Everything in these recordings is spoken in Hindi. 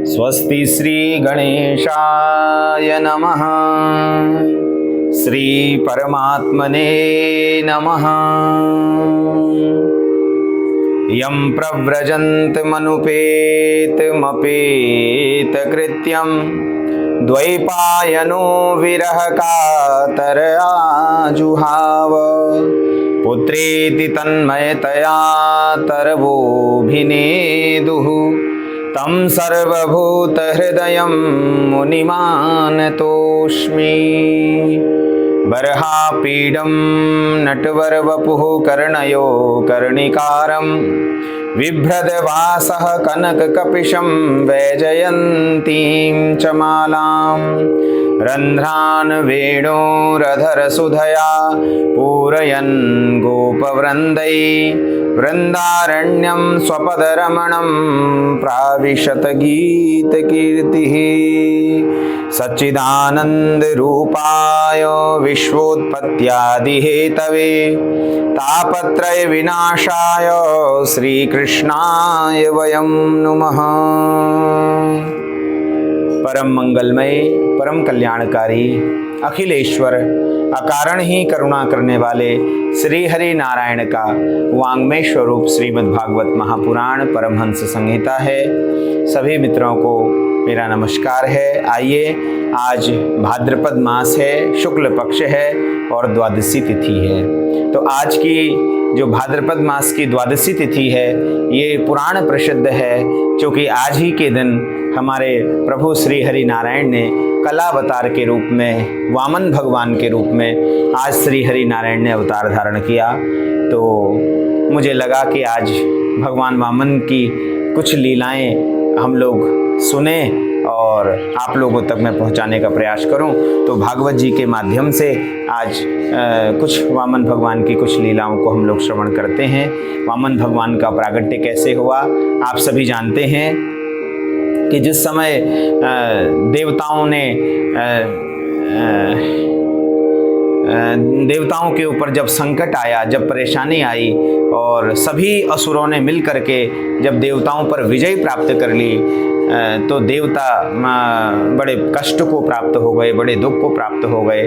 स्वस्ति श्री गणेशाय नमः। श्री परमात्मने नमः। यं प्रव्रजन्तमनुपेतमपेतकृत्यं द्वैपायनो विरहकातर आजुहाव। पुत्रेति तन्मयतया तरवोऽभिनेदुः तं सर्वभूतहृदयं मुनिमानतोऽस्मि। बर्हापीडं नटवरवपुः कर्णयो कर्णिकारं बिभ्रदवासः कनककपिशं वैजयन्तीं च मालां। रन्ध्रान् वेणोरधरसुधया पूरयन् गोपवृन्दै वृन्दारण्यं स्वपदरमणं प्राविशत गीतकीर्तिः। सच्चिदानन्दरूपाय विश्वोत्पत्त्यादिहेतवे तापत्रय विनाशाय श्रीकृष्णाय वयं नुमः। परम मंगलमय, परम कल्याणकारी, अखिलेश्वर, अकारण ही करुणा करने वाले श्री हरि नारायण का वांग्मय स्वरूप श्रीमद् भागवत महापुराण परमहंस संहिता है। सभी मित्रों को मेरा नमस्कार है। आइए, आज भाद्रपद मास है, शुक्ल पक्ष है और द्वादशी तिथि है। तो आज की जो भाद्रपद मास की द्वादशी तिथि है, ये पुराण प्रसिद्ध है, क्योंकि आज ही के दिन हमारे प्रभु श्री हरि नारायण ने कलावतार के रूप में, वामन भगवान के रूप में आज श्री हरि नारायण ने अवतार धारण किया। तो मुझे लगा कि आज भगवान वामन की कुछ लीलाएं हम लोग सुने और आप लोगों तक मैं पहुंचाने का प्रयास करूं। तो भागवत जी के माध्यम से आज कुछ वामन भगवान की कुछ लीलाओं को हम लोग श्रवण करते हैं। वामन भगवान का प्रागट्य कैसे हुआ, आप सभी जानते हैं कि जिस समय देवताओं के ऊपर जब संकट आया, जब परेशानी आई और सभी असुरों ने मिल करके जब देवताओं पर विजय प्राप्त कर ली, तो देवता बड़े कष्ट को प्राप्त हो गए, बड़े दुख को प्राप्त हो गए।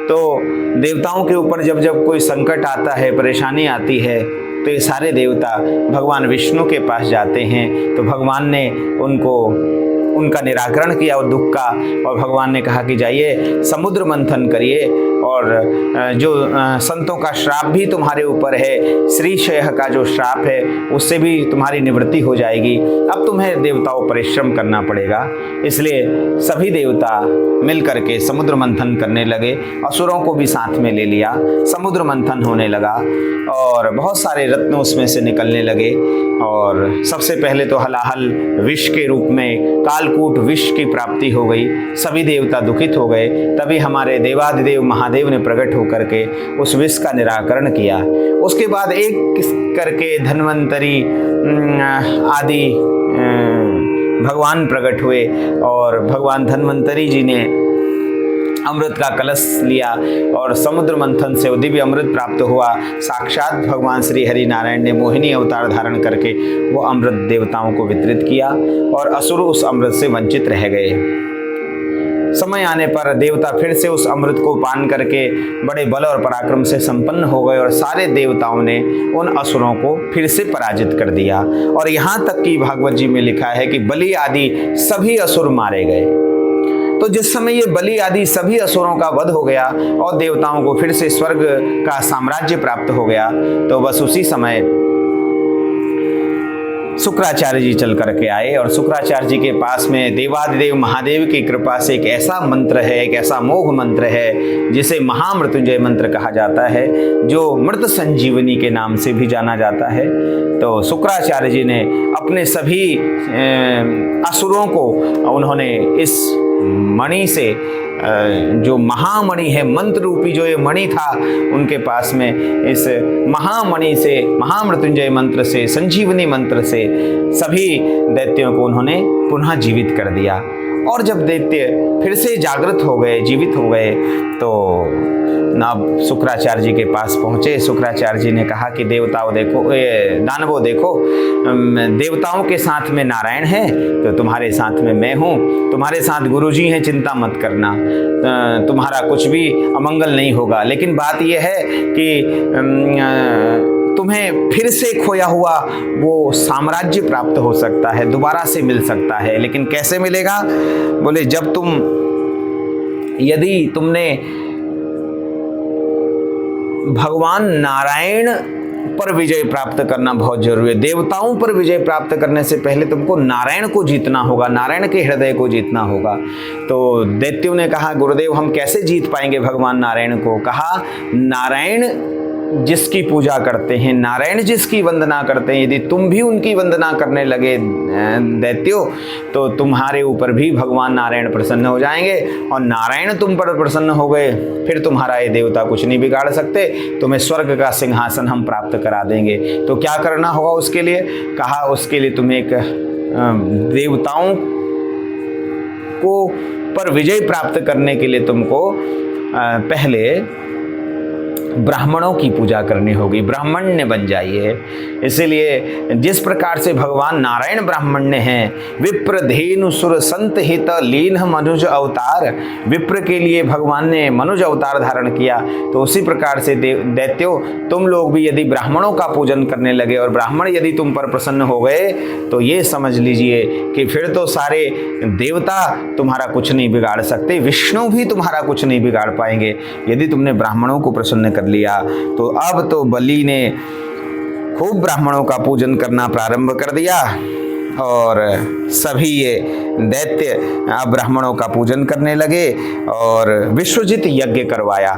तो देवताओं के ऊपर जब जब कोई संकट आता है, परेशानी आती है, तो ये सारे देवता भगवान विष्णु के पास जाते हैं। तो भगवान ने उनका निराकरण किया उस दुख का, और भगवान ने कहा कि जाइए समुद्र मंथन करिए, और जो संतों का श्राप भी तुम्हारे ऊपर है, श्रीशय का जो श्राप है, उससे भी तुम्हारी निवृत्ति हो जाएगी। अब तुम्हें देवताओं परिश्रम करना पड़ेगा। इसलिए सभी देवता मिल करके समुद्र मंथन करने लगे, असुरों को भी साथ में ले लिया। समुद्र मंथन होने लगा और बहुत सारे रत्न उसमें से निकलने लगे। और सबसे पहले तो हलाहल विष के रूप में कालकूट विष की प्राप्ति हो गई। सभी देवता दुखित हो गए। तभी हमारे देवाधिदेव महादेव ने प्रकट होकर के उस विष का निराकरण किया। उसके बाद एक करके धन्वंतरी आदि भगवान प्रकट हुए, और भगवान धन्वंतरी जी ने अमृत का कलश लिया और समुद्र मंथन से वो दिव्य अमृत प्राप्त हुआ। साक्षात भगवान श्री हरि नारायण ने मोहिनी अवतार धारण करके वो अमृत देवताओं को वितरित किया, और असुर उस अमृत से वंचित रह गए। समय आने पर देवता फिर से उस अमृत को पान करके बड़े बल और पराक्रम से संपन्न हो गए, और सारे देवताओं ने उन असुरों को फिर से पराजित कर दिया। और यहाँ तक कि भागवत जी में लिखा है कि बलि आदि सभी असुर मारे गए। तो जिस समय ये बलि आदि सभी असुरों का वध हो गया और देवताओं को फिर से स्वर्ग का साम्राज्य प्राप्त हो गया, तो बस उसी समय शुक्राचार्य जी चल करके आए, और शुक्राचार्य जी के पास में देवादिदेव महादेव की कृपा से एक ऐसा मंत्र है, एक ऐसा मोघ मंत्र है, जिसे महामृत्युंजय मंत्र कहा जाता है, जो मृत संजीवनी के नाम से भी जाना जाता है। तो शुक्राचार्य जी ने अपने सभी असुरों को उन्होंने इस मणि से, जो महामणि है, मंत्र रूपी जो ये मणि था उनके पास में, इस महामणि से, महामृत्युंजय मंत्र से, संजीवनी मंत्र से सभी दैत्यों को उन्होंने पुनः जीवित कर दिया। और जब दैत्य फिर से जागृत हो गए, जीवित हो गए, तो अब शुक्राचार्य जी के पास पहुँचे। शुक्राचार्य जी ने कहा कि देवताओं देखो, दानवों देखो, देवताओं के साथ में नारायण है, तो तुम्हारे साथ में मैं हूँ, तुम्हारे साथ गुरुजी हैं, चिंता मत करना, तुम्हारा कुछ भी अमंगल नहीं होगा। लेकिन बात यह है कि तुम्हें फिर से खोया हुआ वो साम्राज्य प्राप्त हो सकता है, दोबारा से मिल सकता है। लेकिन कैसे मिलेगा? बोले जब यदि तुमने भगवान नारायण पर विजय प्राप्त करना बहुत जरूरी है। देवताओं पर विजय प्राप्त करने से पहले तुमको नारायण को जीतना होगा, नारायण के हृदय को जीतना होगा। तो दैत्यों ने कहा गुरुदेव हम कैसे जीत पाएंगे भगवान नारायण को? कहा नारायण जिसकी पूजा करते हैं, नारायण जिसकी वंदना करते हैं, यदि तुम भी उनकी वंदना करने लगे दैत्यों, तो तुम्हारे ऊपर भी भगवान नारायण प्रसन्न हो जाएंगे, और नारायण तुम पर प्रसन्न हो गए, फिर तुम्हारा ये देवता कुछ नहीं बिगाड़ सकते, तुम्हें स्वर्ग का सिंहासन हम प्राप्त करा देंगे। तो क्या करना होगा उसके लिए? कहा उसके लिए तुम्हें एक देवताओं को पर विजय प्राप्त करने के लिए तुमको पहले ब्राह्मणों की पूजा करनी होगी, ब्राह्मण्य बन जाइए। इसीलिए जिस प्रकार से भगवान नारायण ब्राह्मण्य हैं, विप्र धेनु सुर संत हित लीन मनुज अवतार, विप्र के लिए भगवान ने मनुज अवतार धारण किया, तो उसी प्रकार से दैत्यों तुम लोग भी यदि ब्राह्मणों का पूजन करने लगे और ब्राह्मण यदि तुम पर प्रसन्न हो गए, तो ये समझ लीजिए कि फिर तो सारे देवता तुम्हारा कुछ नहीं बिगाड़ सकते, विष्णु भी तुम्हारा कुछ नहीं बिगाड़ पाएंगे यदि तुमने ब्राह्मणों को प्रसन्न कर लिया। तो अब तो बलि ने खूब ब्राह्मणों का पूजन करना प्रारंभ कर दिया, और सभी ये दैत्य अब ब्राह्मणों का पूजन करने लगे, और विश्वजित यज्ञ करवाया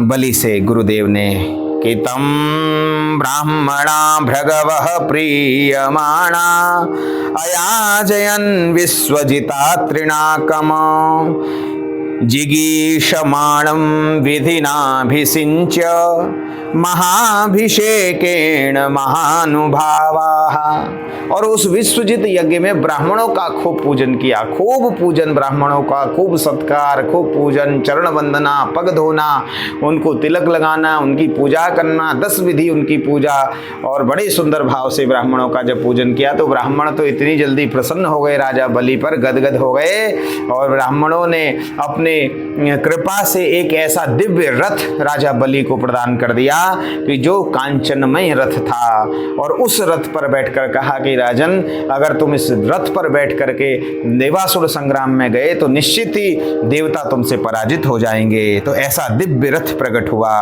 बलि से गुरुदेव ने कि तम ब्राह्मणा भृगवः प्रीयमाणा अयाजयन् विश्वजिता तृणाकम जिगीषमाणं विधिनाभिषिञ्च्य महाभिषेकेण महानुभावाः। और उस विश्वजित यज्ञ में ब्राह्मणों का खूब पूजन किया, खूब पूजन ब्राह्मणों का, खूब सत्कार, खूब पूजन, चरण वंदना, पग धोना, उनको तिलक लगाना, उनकी पूजा करना, 10 विधि उनकी पूजा, और बड़े सुंदर भाव से ब्राह्मणों का जब पूजन किया तो ब्राह्मण तो इतनी जल्दी प्रसन्न हो गए राजा बलि पर, गदगद हो गए, और ब्राह्मणों ने अपने कृपा से एक ऐसा दिव्य रथ राजा बलि को प्रदान कर दिया कि जो कांचनमय रथ था, और उस रथ पर बैठकर कहा कि राजन अगर तुम इस रथ पर बैठ करके देवासुर संग्राम में गए तो निश्चित ही देवता तुमसे पराजित हो जाएंगे। तो ऐसा दिव्य रथ प्रकट हुआ।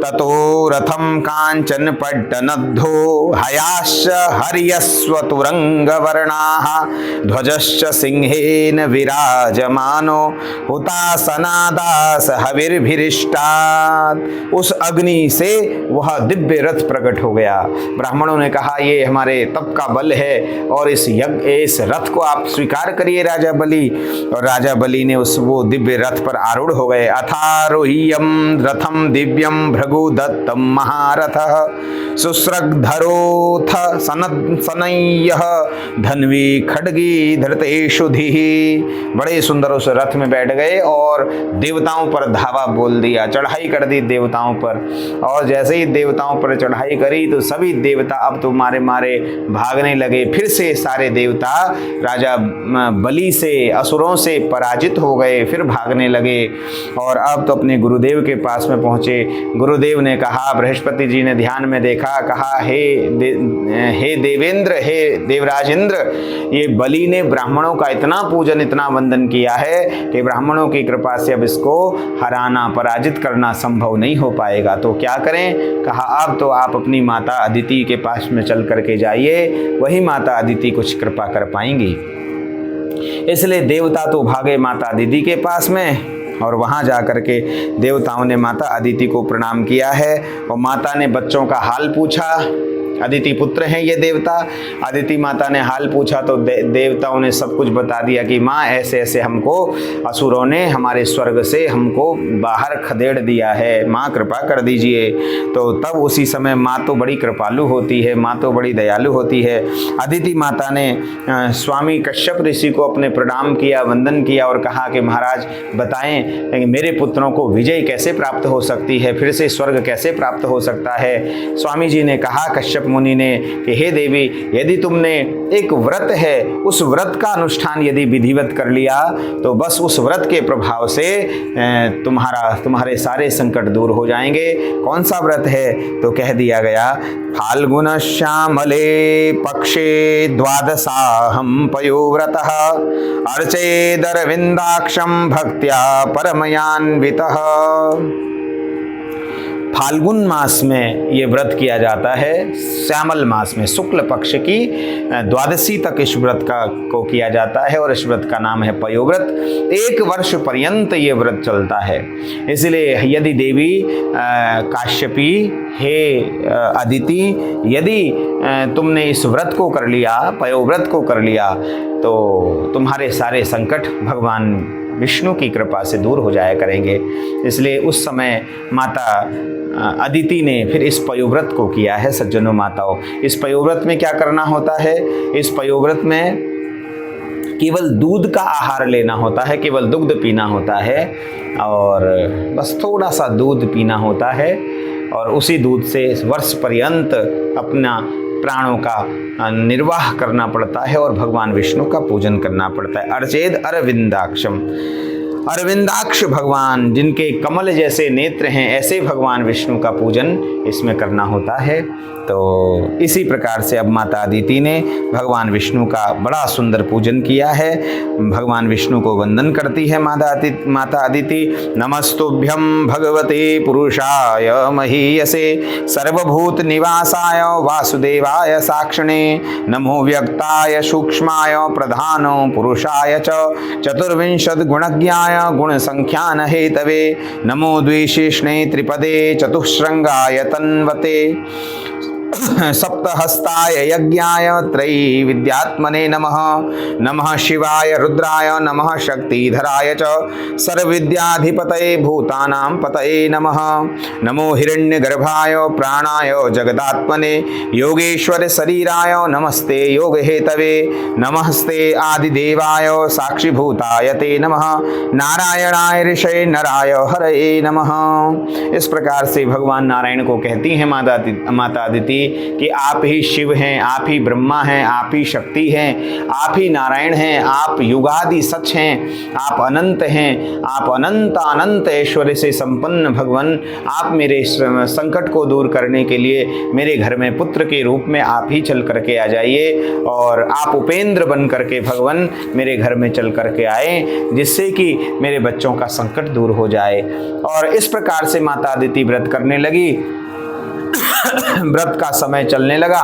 ततो रथम कांचन पट्टनद्धो हयाश्च हर्यस्व तुरंग वर्णाः ध्वजश्च सिंहेन विराजमानो हुतासनादास हविर्भिरिष्टात्। उस अग्नि से वह दिव्य रथ प्रकट हो गया। ब्राह्मणों ने कहा ये हमारे तप का बल है, और इस रथ को आप स्वीकार करिए राजा बलि। और राजा बलि ने वो दिव्य रथ पर आरूढ़ हो गए। अथारोह्यम रथम दिव्यम भृगु दत्तम महारथः सुस्रग्धरोथ सनय्यः धन्वी खड्गी धृतेषुधिः। बड़े सुंदर उस रथ में बैठ गए और देवताओं पर धावा बोल दिया, चढ़ाई कर दी देवताओं पर। और जैसे ही देवताओं पर चढ़ाई करी तो सभी देवता अब तो मारे मारे भागने लगे। फिर से सारे देवता राजा बलि से, असुरों से पराजित हो गए, फिर भागने लगे, और अब तो अपने गुरुदेव के पास में पहुंचे। गुरुदेव ने कहा, बृहस्पति जी ने ध्यान में देखा, कहा हे देवेंद्र, हे देवराजेंद्र, ये बलि ने ब्राह्मणों का इतना पूजन, इतना वंदन किया है कि ब्राह्मणों की कृपा से अब इसको हराना, पराजित करना संभव नहीं हो पाएगा। तो क्या करें? कहा अब तो आप अपनी माता अदिति के पास में चल करके जाइए, वही माता अदिति कुछ कृपा कर पाएंगी। इसलिए देवता तो भागे माता अदिति के पास में, और वहाँ जा करके देवताओं ने माता अदिति को प्रणाम किया है, और माता ने बच्चों का हाल पूछा अदिति पुत्र हैं ये देवता। अदिति माता ने हाल पूछा तो देवताओं ने सब कुछ बता दिया कि माँ ऐसे ऐसे हमको असुरों ने हमारे स्वर्ग से हमको बाहर खदेड़ दिया है, माँ कृपा कर दीजिए। तो तब उसी समय माँ तो बड़ी कृपालु होती है, माँ तो बड़ी दयालु होती है। अदिति माता ने स्वामी कश्यप ऋषि को अपने प्रणाम किया, वंदन किया और कहा कि महाराज बताएं मेरे पुत्रों को विजय कैसे प्राप्त हो सकती है, फिर से स्वर्ग कैसे प्राप्त हो सकता है। स्वामी जी ने कहा कश्यप मुनि ने कि हे देवी, यदि तुमने एक व्रत है उस व्रत का अनुष्ठान यदि विधिवत कर लिया तो बस उस व्रत के प्रभाव से तुम्हारे सारे संकट दूर हो जाएंगे। कौन सा व्रत है? तो कह दिया गया फाल्गुन श्यामले पक्षे द्वादशाहं पयोव्रतः अर्चेदरविंदाक्षं भक्त्या परमयान्वितः। फाल्गुन मास में ये व्रत किया जाता है, श्यामल मास में शुक्ल पक्ष की द्वादशी तक इस व्रत को किया जाता है और इस व्रत का नाम है पयोव्रत। 1 वर्ष पर्यंत ये व्रत चलता है। इसलिए यदि देवी काश्यपी, हे अदिति, यदि तुमने इस व्रत को कर लिया, पयोव्रत को कर लिया, तो तुम्हारे सारे संकट भगवान विष्णु की कृपा से दूर हो जाया करेंगे। इसलिए उस समय माता अदिति ने फिर इस पयोव्रत को किया है। सज्जनों माताओं, इस पयोव्रत में क्या करना होता है? इस पयोव्रत में केवल दूध का आहार लेना होता है, केवल दुग्ध पीना होता है और बस थोड़ा सा दूध पीना होता है और उसी दूध से वर्ष पर्यंत अपना प्राणों का निर्वाह करना पड़ता है और भगवान विष्णु का पूजन करना पड़ता है। अर्चेद अरविंदाक्षम, अरविंदाक्ष भगवान जिनके कमल जैसे नेत्र हैं, ऐसे भगवान विष्णु का पूजन इसमें करना होता है। तो इसी प्रकार से अब माता अदिति ने भगवान विष्णु का बड़ा सुंदर पूजन किया है। भगवान विष्णु को वंदन करती है माता अदिति। नमस्तुभ्यं भगवते पुरुषाय महीयसे सर्वभूत निवासाय वासुदेवाय साक्षिणे नमो व्यक्ताय सूक्ष्माय प्रधानो पुरुषाय च चतुर्विंशत् गुणज्ञाय गुणसंख्यान हेतवे नमो द्विशीर्ष्णे त्रिपदे चतुःश्रृंगाय तन्वते सप्तहस्ताय यज्ञाय त्रयी विद्यात्मने नमः। नमः शिवाय रुद्राय नमः शक्तिधराय च सर्वविद्याधिपतये भूतानां पतये नमः। नमो हिरण्यगर्भाय प्राणाय जगदात्मने योगेश्वर शरीराय नमस्ते योग हेतवे नमस्ते आदिदेवाय साक्षीभूताय ते नमः। नारायणाय ऋषये नराय हरये नमः। इस प्रकार से भगवान नारायण को कहती हैं माता अदिति कि आप ही शिव हैं, आप ही ब्रह्मा हैं, आप ही शक्ति हैं, आप ही नारायण हैं, आप युगादि सच हैं, आप अनंत हैं, आप अनंत ऐश्वर्य से संपन्न भगवान। आप मेरे संकट को दूर करने के लिए मेरे घर में पुत्र के रूप में आप ही चल करके आ जाइए और आप उपेंद्र बन करके भगवान मेरे घर में चल करके आए, जिससे कि मेरे बच्चों का संकट दूर हो जाए। और इस प्रकार से माता अदिति व्रत करने लगी। व्रत का समय चलने लगा।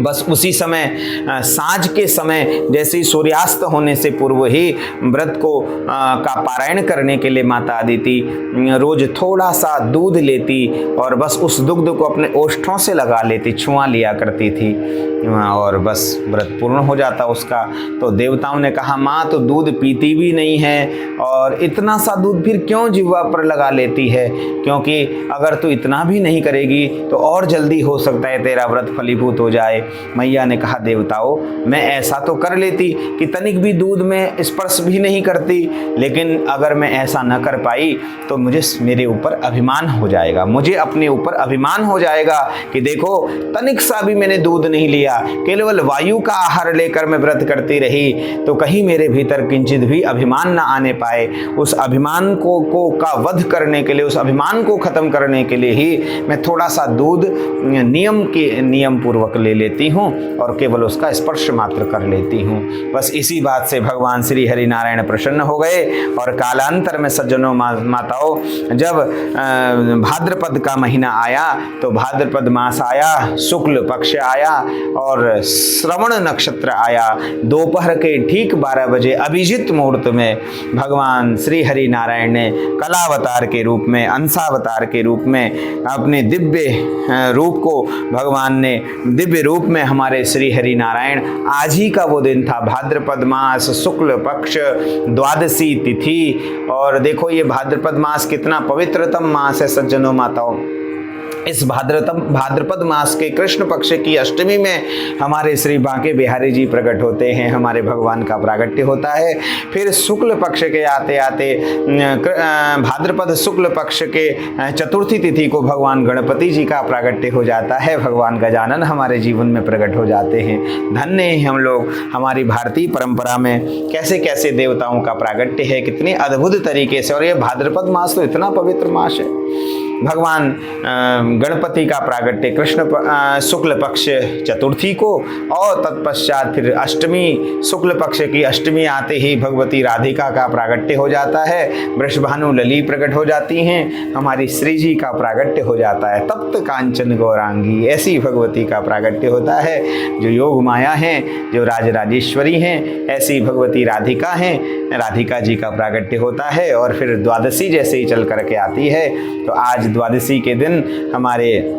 बस उसी समय सांझ के समय जैसे ही सूर्यास्त होने से पूर्व ही व्रत को का पारायण करने के लिए माता अदिति रोज थोड़ा सा दूध लेती और बस उस दुग्ध को अपने ओष्ठों से लगा लेती, छुआ लिया करती थी और बस व्रत पूर्ण हो जाता उसका। तो देवताओं ने कहा माँ तो दूध पीती भी नहीं है और इतना सा दूध फिर क्यों जिह्वा पर लगा लेती है, क्योंकि अगर तू इतना भी नहीं करेगी तो और जल्दी हो सकता है तेरा व्रत फलीभूत हो जाए। मैया ने कहा देवताओं मैं ऐसा तो कर लेती कि तनिक भी दूध में स्पर्श भी नहीं करती, लेकिन अगर मैं ऐसा न कर पाई तो मेरे ऊपर अभिमान हो जाएगा, मुझे अपने ऊपर अभिमान हो जाएगा कि देखो तनिक सा भी मैंने दूध नहीं लिया, केवल वायु का आहार लेकर मैं व्रत करती रही, तो कहीं मेरे भीतर किंचित भी अभिमान न आने पाए। उस अभिमान को का वध करने के लिए, उस अभिमान को खत्म करने के लिए ही मैं थोड़ा सा दूध नियम पूर्वक ले लेती हूँ और केवल उसका स्पर्श मात्र कर लेती हूँ। बस इसी बात से भगवान श्री हरि नारायण प्रसन्न हो गए और कालांतर में सज्जनों माताओं जब भाद्रपद का महीना आया तो भाद्रपद मास आया, शुक्ल पक्ष आया और श्रवण नक्षत्र आया। दोपहर के ठीक 12 बजे अभिजित मुहूर्त में भगवान भगवान श्री हरि नारायण ने कलावतार के रूप में, अंशावतार के रूप में अपने दिव्य रूप को भगवान ने दिव्य रूप में हमारे श्री हरि नारायण, आज ही का वो दिन था, भाद्रपद मास शुक्ल पक्ष द्वादशी तिथि। और देखो ये भाद्रपद मास कितना पवित्रतम मास है सज्जनों माताओं। इस भाद्रपद मास के कृष्ण पक्ष की अष्टमी में हमारे श्री बांके बिहारी जी प्रकट होते हैं, हमारे भगवान का प्रागट्य होता है। फिर शुक्ल पक्ष के आते आते भाद्रपद शुक्ल पक्ष के चतुर्थी तिथि को भगवान गणपति जी का प्रागट्य हो जाता है, भगवान गजानन हमारे जीवन में प्रकट हो जाते हैं। धन्य हैं हम लोग, हमारी भारतीय परंपरा में कैसे कैसे देवताओं का प्रागट्य है, कितनी अद्भुत तरीके से। और ये भाद्रपद मास तो इतना पवित्र मास है, भगवान गणपति का प्रागट्य कृष्ण शुक्ल पक्ष चतुर्थी को, और तत्पश्चात फिर अष्टमी शुक्ल पक्ष की अष्टमी आते ही भगवती राधिका का प्रागट्य हो जाता है, वृषभानु लली प्रकट हो जाती हैं, हमारी श्री जी का प्रागट्य हो जाता है, तप्त कांचन गौरांगी, ऐसी भगवती का प्रागट्य होता है जो योग माया हैं, जो राजराजेश्वरी हैं, ऐसी भगवती राधिका हैं, राधिका जी का प्रागट्य होता है। और फिर द्वादशी जैसे ही चल करके आती है, तो आज द्वादशी के दिन हमारे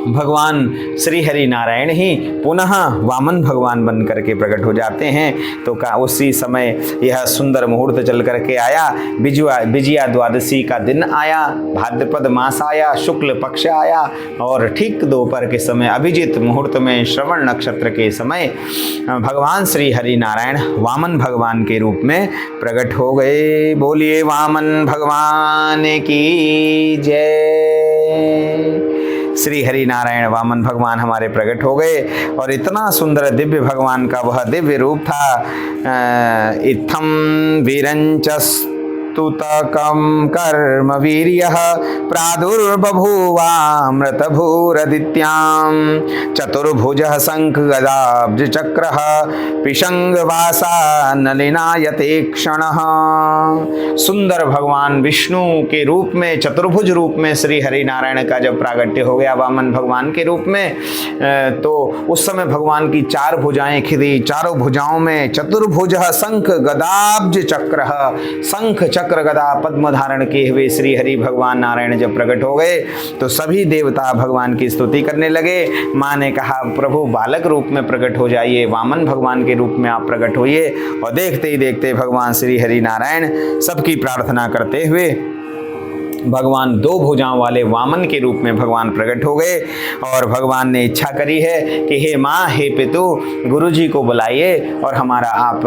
भगवान श्री हरि नारायण ही पुनः वामन भगवान बन करके प्रकट हो जाते हैं। तो उसी समय यह सुंदर मुहूर्त चल करके आया, विजया द्वादशी का दिन आया, भाद्रपद मास आया, शुक्ल पक्ष आया, और ठीक दोपहर के समय अभिजीत मुहूर्त में श्रवण नक्षत्र के समय भगवान श्री हरि नारायण वामन भगवान के रूप में प्रकट हो गए। बोलिए वामन भगवान की जय। श्री हरि नारायण वामन भगवान हमारे प्रकट हो गए, और इतना सुंदर दिव्य भगवान का वह दिव्य रूप था। इत्थम वीरंचस्तुतकं कर्म वीर्यः प्रादुर्बभूवामृतभूरदित्यां चतुर्भुजः शंख गदाब्ज चक्रः पिशंगवासा नलिनायते क्षणः। सुंदर भगवान विष्णु के रूप में, चतुर्भुज रूप में श्री हरि नारायण का जब प्रागट्य हो गया वामन भगवान के रूप में, तो उस समय भगवान की चार भुजाएं खिदी, चारों भुजाओं में चतुर्भुजः शंख गदाब्ज चक्रः, शंख चक्र गदा पद्म धारण किए हुए श्री हरि भगवान नारायण जब प्रकट हो गए, तो सभी देवता भगवान की स्तुति करने लगे। माँ ने कहा प्रभु बालक रूप में प्रकट हो जाइए, वामन भगवान के रूप में आप प्रकट होइए। और देखते ही देखते भगवान श्री हरि नारायण सबकी प्रार्थना करते हुए भगवान दो भुजाओं वाले वामन के रूप में भगवान प्रकट हो गए। और भगवान ने इच्छा करी है कि हे माँ, हे पितु, गुरु जी को बुलाइए और हमारा आप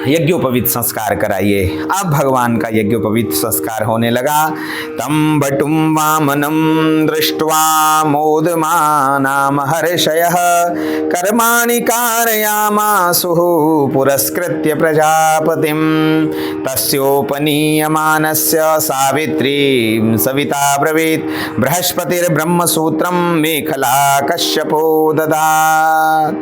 यज्ञोपवीत संस्कार कराइए। अब भगवान का यज्ञोपवीत संस्कार होने लगा। तम बटुम वामनम दृष्ट्वा मोदमाना महर्षयः कर्माणि कारयामासुः पुरस्कृत्य प्रजापतिं तस्योपनीयमानस्य सावित्रीं सविता ब्रवीत् बृहस्पतिर्ब्रह्मसूत्रं मेखला कश्यपो ददात्।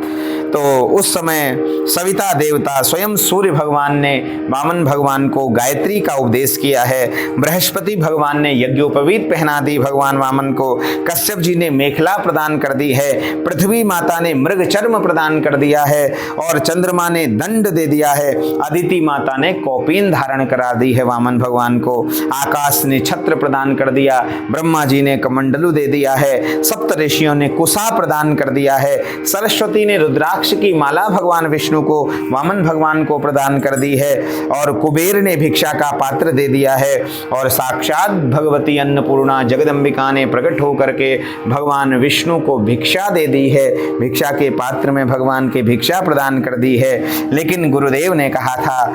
तो उस समय सविता देवता स्वयं सूर्य भगवान ने वामन भगवान को गायत्री का उपदेश किया है, बृहस्पति भगवान ने यज्ञोपवीत पहना दी भगवान वामन को, कश्यप जी ने मेखला प्रदान कर दी है, पृथ्वी माता ने मृग चर्म प्रदान कर दिया है, और चंद्रमा ने दंड दे दिया है, अदिति माता ने कौपीन धारण करा दी है वामन भगवान को, आकाश ने छत्र प्रदान कर दिया, ब्रह्मा जी ने कमंडलू दे दिया है, सप्त ऋषियों ने कुसा प्रदान कर दिया है, सरस्वती ने रुद्राक्ष की माला भगवान विष्णु को वामन भगवान को प्रदान कर दी है, और कुबेर ने भिक्षा का पात्र दे दिया है, और साक्षात भगवती अन्नपूर्णा जगदम्बिका ने प्रकट होकर के भगवान विष्णु को भिक्षा दे दी है, भिक्षा के पात्र में भगवान के भिक्षा प्रदान कर दी है। लेकिन गुरुदेव ने कहा था,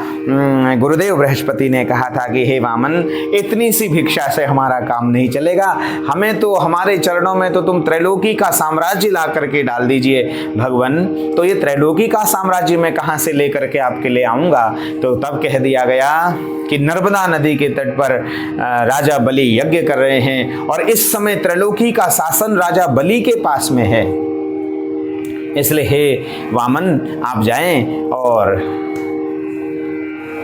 गुरुदेव बृहस्पति ने कहा था कि हे वामन, इतनी सी भिक्षा से हमारा काम नहीं चलेगा, हमें तो हमारे चरणों में तो तुम त्रैलोकी का साम्राज्य ला करके डाल दीजिए। भगवान, तो ये त्रैलोकी का साम्राज्य मैं कहाँ से लेकर के आपके ले आऊँगा? तो तब कह दिया गया कि नर्मदा नदी के तट पर राजा बलि यज्ञ कर रहे हैं, और इस समय त्रैलोकी का शासन राजा बलि के पास में है, इसलिए हे वामन आप जाएं और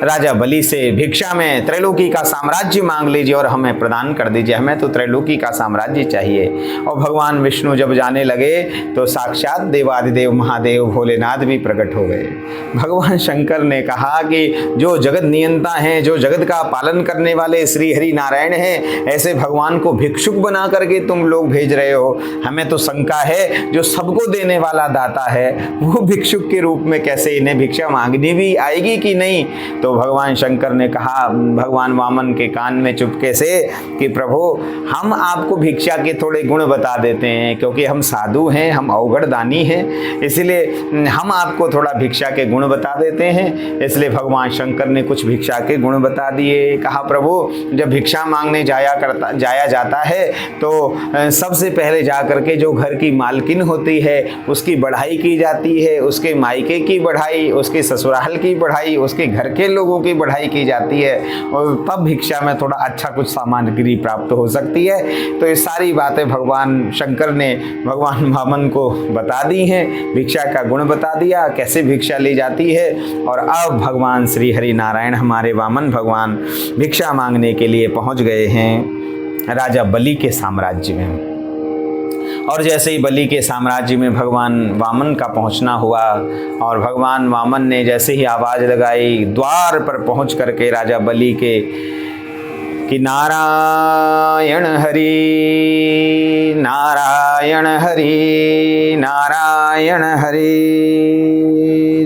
राजा बलि से भिक्षा में त्रैलोकी का साम्राज्य मांग लीजिए और हमें प्रदान कर दीजिए, हमें तो त्रैलोकी का साम्राज्य चाहिए। और भगवान विष्णु जब जाने लगे तो साक्षात देवादिदेव महादेव भोलेनाथ भी प्रकट हो गए। भगवान शंकर ने कहा कि जो जगत नियंता हैं, जो जगत का पालन करने वाले श्री हरि नारायण हैं, ऐसे भगवान को भिक्षुक बना करके तुम लोग भेज रहे हो। हमें तो शंका है जो सबको देने वाला दाता है वो भिक्षुक के रूप में कैसे, इन्हें भिक्षा मांगनी भी आएगी कि नहीं। तो भगवान शंकर ने कहा भगवान वामन के कान में चुपके से कि प्रभु हम आपको भिक्षा के थोड़े गुण बता देते हैं, क्योंकि हम साधु हैं, हम अवगढ़ दानी हैं, इसलिए हम आपको थोड़ा भिक्षा के गुण बता देते हैं। इसलिए भगवान शंकर ने कुछ भिक्षा के गुण बता दिए। कहा प्रभु जब भिक्षा मांगने जाया जाता है तो सबसे पहले जा करके जो घर की मालकिन होती है उसकी बढ़ाई की जाती है, उसके मायके की बढ़ाई, उसके ससुराल की बढ़ाई, उसके घर के लोगों की बढ़ाई की जाती है, और तब भिक्षा में थोड़ा अच्छा कुछ सामग्री प्राप्त हो सकती है। तो ये सारी बातें भगवान शंकर ने भगवान वामन को बता दी हैं, भिक्षा का गुण बता दिया, कैसे भिक्षा ली जाती है। और अब भगवान श्री हरि नारायण हमारे वामन भगवान भिक्षा मांगने के लिए पहुंच गए हैं राजा बलि के साम्राज्य में। और जैसे ही बलि के साम्राज्य में भगवान वामन का पहुंचना हुआ और भगवान वामन ने जैसे ही आवाज़ लगाई, द्वार पर पहुंच करके राजा बलि के कि नारायण हरि नारायण हरि नारायण हरि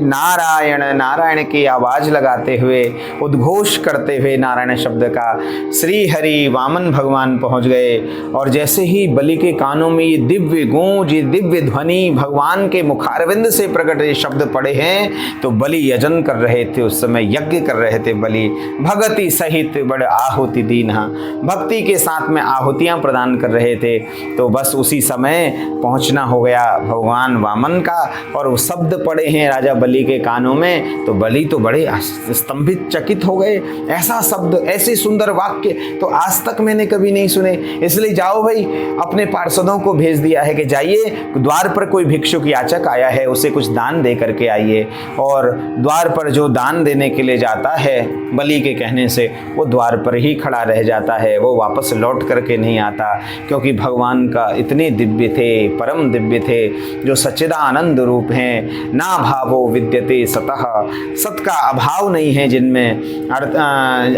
नारायण नारायण की आवाज़ लगाते हुए, उद्घोष करते हुए नारायण शब्द का श्री हरि वामन भगवान पहुंच गए। और जैसे ही बलि के कानों में ये दिव्य गूंज, ये दिव्य ध्वनि भगवान के मुखारविंद से प्रकट ये शब्द पड़े हैं, तो बलि यजन कर रहे थे, उस समय यज्ञ कर रहे थे बलि। भगति सहित बड़ आहुति दीन्हा, भक्ति के साथ में आहुतियाँ प्रदान कर रहे थे। तो बस उसी समय पहुँचना हो गया भगवान वामन का, और वो शब्द पड़े हैं राजा बलि के कानों में, तो बलि तो बड़े स्तंभित चकित हो गए। ऐसा शब्द, ऐसे सुंदर वाक्य तो आज तक मैंने कभी नहीं सुने। इसलिए जाओ भाई, अपने पार्षदों को भेज दिया है कि जाइए, द्वार पर कोई भिक्षुक याचक आया है, उसे कुछ दान दे करके आइए। और द्वार पर जो दान देने के लिए जाता है बलि के कहने से, वो द्वार पर ही खड़ा रह जाता है, वो वापस लौट करके नहीं आता, क्योंकि भगवान का इतने दिव्य थे, परम दिव्य थे, जो सच्चिदानंद रूप हैं। ना भावो विद्यते सतः, सत का अभाव नहीं है जिनमें,